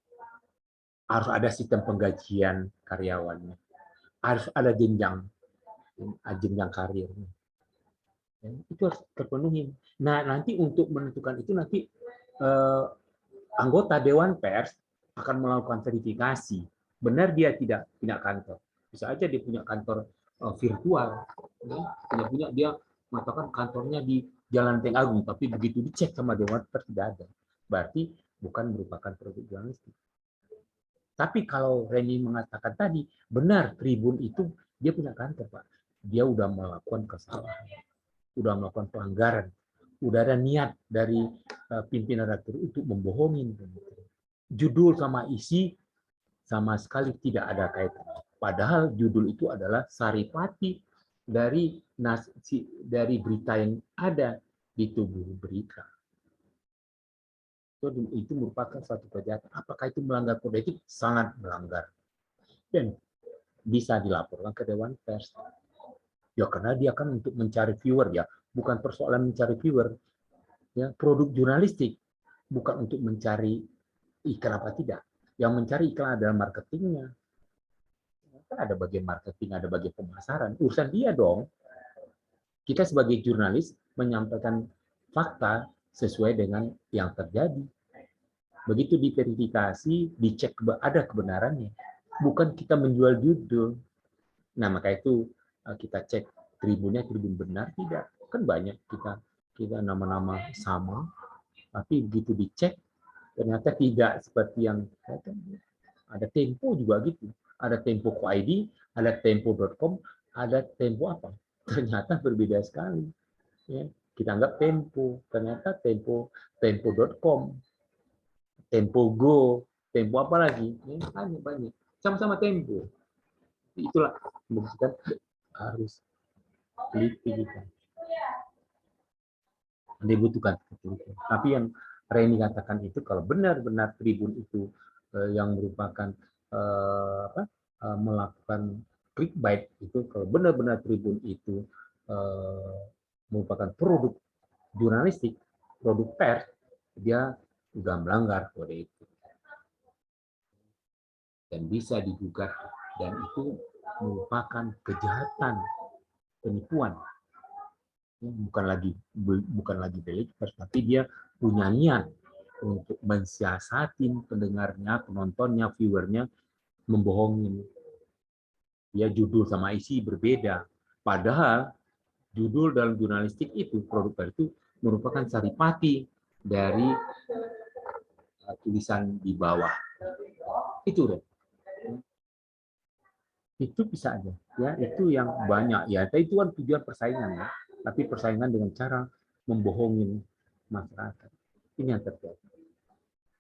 harus ada sistem penggajian karyawannya, harus ada jenjang karirnya. Itu harus terpenuhi. Nah, nanti untuk menentukan itu nanti anggota Dewan Pers akan melakukan verifikasi. Benar dia tidak punya kantor. Bisa aja dia punya kantor virtual. Ya. Dia mengatakan kantornya di Jalan Teng Agung, tapi begitu dicek sama Dewan Pers tidak ada. Berarti bukan merupakan produk jurnalistik. Tapi kalau Reni mengatakan tadi, benar Tribun itu dia punya kantor, Pak. Dia udah melakukan kesalahan, udah melakukan pelanggaran, udah ada niat dari pimpinan redaktur untuk membohongin. Judul sama isi sama sekali tidak ada kaitan. Padahal judul itu adalah saripati dari berita yang ada di tubuh berita. Itu merupakan suatu kejahatan. Apakah itu melanggar kode etik? Sangat melanggar. Dan bisa dilaporkan ke Dewan Pers. Ya karena dia kan untuk mencari viewer ya, bukan persoalan mencari viewer. Ya, produk jurnalistik bukan untuk mencari iklan apa tidak. Yang mencari iklan adalah marketingnya. Kan ada bagian marketing, ada bagian pemasaran. Urusan dia dong. Kita sebagai jurnalis menyampaikan fakta sesuai dengan yang terjadi. Begitu diverifikasi, dicek ada kebenarannya. Bukan kita menjual judul. Nah, maka itu kita cek tribunnya, tribun benar tidak. Kan banyak kita nama-nama sama, tapi begitu dicek ternyata tidak seperti yang ada Tempo juga gitu. Ada Tempo.id, ada Tempo.com, ada Tempo apa. Ternyata berbeda sekali. Ya, kita anggap Tempo, ternyata Tempo.com, Tempo Go, Tempo apa lagi? Ya, banyak. Sama-sama Tempo. Itulah menunjukkan harus teliti kita. Dibutuhkan ketelitian. Tapi yang Reni katakan itu kalau benar-benar tribun itu yang merupakan melakukan clickbait itu, kalau benar-benar tribun itu merupakan produk jurnalistik, produk pers, dia sudah melanggar kode itu dan bisa digugat, dan itu merupakan kejahatan, penipuan. Bukan lagi delik, tapi dia punya niat untuk mensiasatin pendengarnya, penontonnya, viewernya, membohongin. Ya, judul sama isi berbeda. Padahal judul dalam jurnalistik itu, produk itu merupakan saripati dari tulisan di bawah. Itu deh. Itu bisa aja. Ya, itu yang banyak. Ya, itu kan tujuan persaingan ya. Tapi persaingan dengan cara membohongin masyarakat. Ini yang terjadi.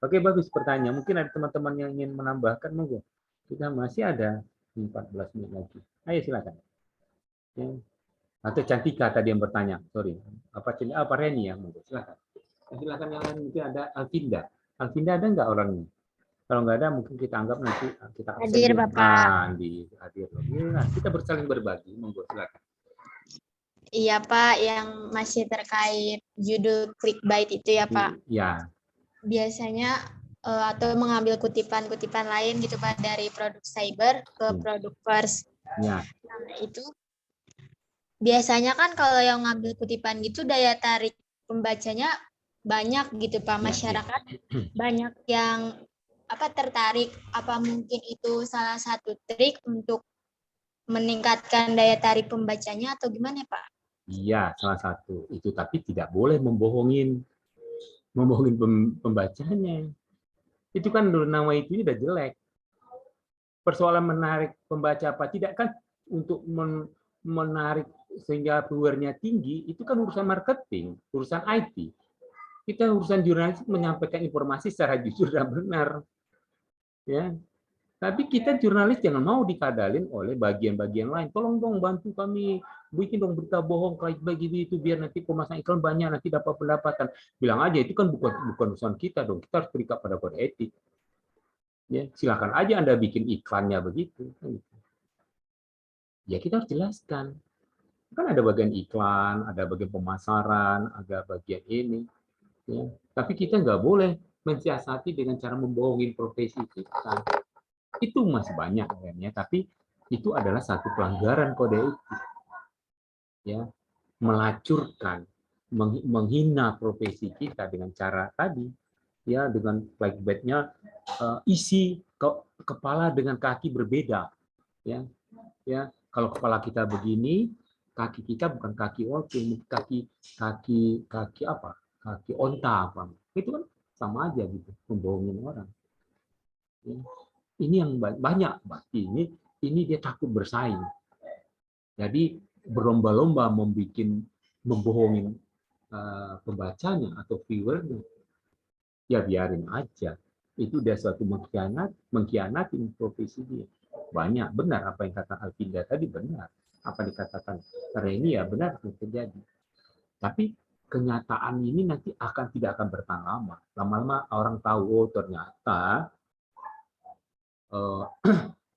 Oke, bagus pertanyaan. Mungkin ada teman-teman yang ingin menambahkan, monggo. Kita masih ada 14 menit lagi. Ayo silakan. Ya. Atau Cantika tadi yang bertanya. Sorry. Apa Reni ya? Monggo silakan. Silakan yang lain, mungkin ada Alvinda. Alvinda ada nggak orangnya? Kalau nggak ada, mungkin kita anggap nanti kita hadir Bapak. Hadir. Ya, kita bersaling berbagi. Monggo silakan. Iya Pak, yang masih terkait judul clickbait itu ya Pak. Iya. Biasanya atau mengambil kutipan-kutipan lain gitu Pak dari produk cyber ke produk pers. Ya. Nah, itu biasanya kan kalau yang ngambil kutipan gitu daya tarik pembacanya banyak gitu Pak. Masyarakat banyak yang tertarik. Apa mungkin itu salah satu trik untuk meningkatkan daya tarik pembacanya atau gimana Pak? Iya, salah satu itu, tapi tidak boleh membohongin pembacanya. Itu kan nama itu udah jelek. Persoalan menarik pembaca apa tidak kan untuk menarik sehingga viewernya tinggi, itu kan urusan marketing, urusan IT. Kita urusan jurnalis menyampaikan informasi secara jujur dan benar. Ya. Tapi kita jurnalis jangan mau dikadalin oleh bagian-bagian lain. Tolong dong bantu kami, bikin dong berita bohong kayak begitu itu biar nanti pemasangan iklan banyak, nanti dapat pendapatan. Bilang aja itu kan bukan urusan kita dong. Kita harus terikat pada kode etik. Ya, silakan aja Anda bikin iklannya begitu. Ya kita harus jelaskan. Kan ada bagian iklan, ada bagian pemasaran, ada bagian ini. Ya. Tapi kita nggak boleh mensiasati dengan cara membohongin profesi kita. Itu masih banyak kayaknya, tapi itu adalah satu pelanggaran kode etik. Ya, melacurkan, menghina profesi kita dengan cara tadi, ya dengan clickbait-nya isi kepala dengan kaki berbeda. Ya, kalau kepala kita begini, kaki kita bukan kaki walking, kaki apa? Kaki onta apa? Itu kan sama aja gitu, membohongin orang. Ya. Ini yang banyak, berarti ini dia takut bersaing. Jadi berlomba-lomba membohongin pembacanya atau viewernya. Ya biarin aja. Itu udah suatu mengkhianati profesi dia. Banyak benar apa yang kata Alvinda tadi benar. Apa dikatakan Reni ya benar terjadi. Tapi kenyataan ini nanti tidak akan bertahan lama. Lama-lama orang tahu oh ternyata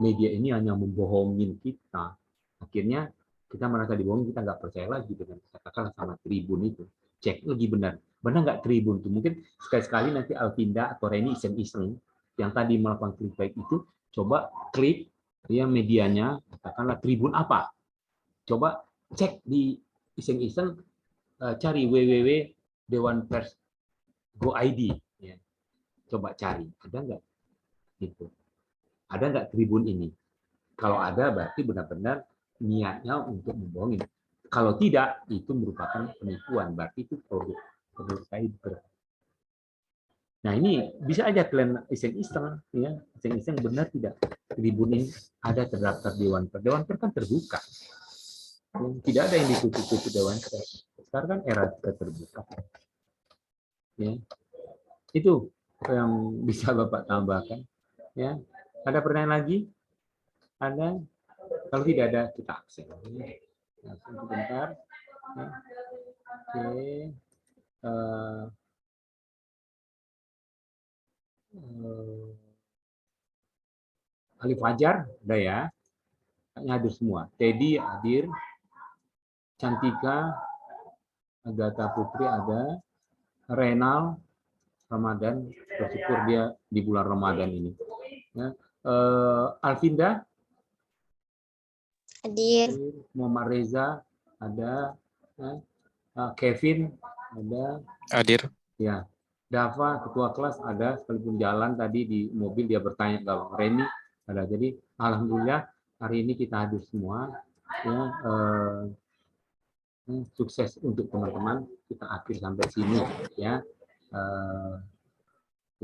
media ini hanya membohongin kita. Akhirnya kita merasa dibohongin, kita nggak percaya lagi dengan katakanlah sama Tribun itu. Cek lagi benar nggak Tribun itu. Mungkin sekali-sekali nanti Alvinda atau Reni iseng-iseng yang tadi melakukan clickbait itu, coba klik ya medianya, katakanlah Tribun apa. Coba cek di iseng-iseng, cari www.dewanpers.go.id. Ya. Coba cari, ada nggak? Gitu. Ada nggak tribun ini? Kalau ada, berarti benar-benar niatnya untuk membohongi. Kalau tidak, itu merupakan penipuan. Berarti itu produk cyber. Nah, ini bisa aja kalian iseng-iseng, ya, iseng-iseng benar tidak tribun ini ada terdaftar Dewan Pers. Dewan Pers kan terbuka. Tidak ada yang ditutup-tutup Dewan Pers. Sekarang kan era terbuka. Ya. Itu yang bisa Bapak tambahkan. Ya. Ada pertanyaan lagi? Ada? Kalau tidak ada, kita absen. Nah, sebentar. Ya. Oke. Ali Fajar, ada ya. Hadir semua. Teddy hadir. Cantika, Agatha Putri ada. Renal, Ramadan, bersyukur dia di bulan Ramadan ini. Ya. Alvinda, Hadir. Muhammad Reza ada. Ya. Kevin ada. Hadir. Ya. Dava, ketua kelas ada, sekalipun jalan tadi di mobil dia bertanya ke Reni ada. Jadi alhamdulillah hari ini kita hadir semua. Ya, sukses untuk teman-teman. Kita akhir sampai sini ya.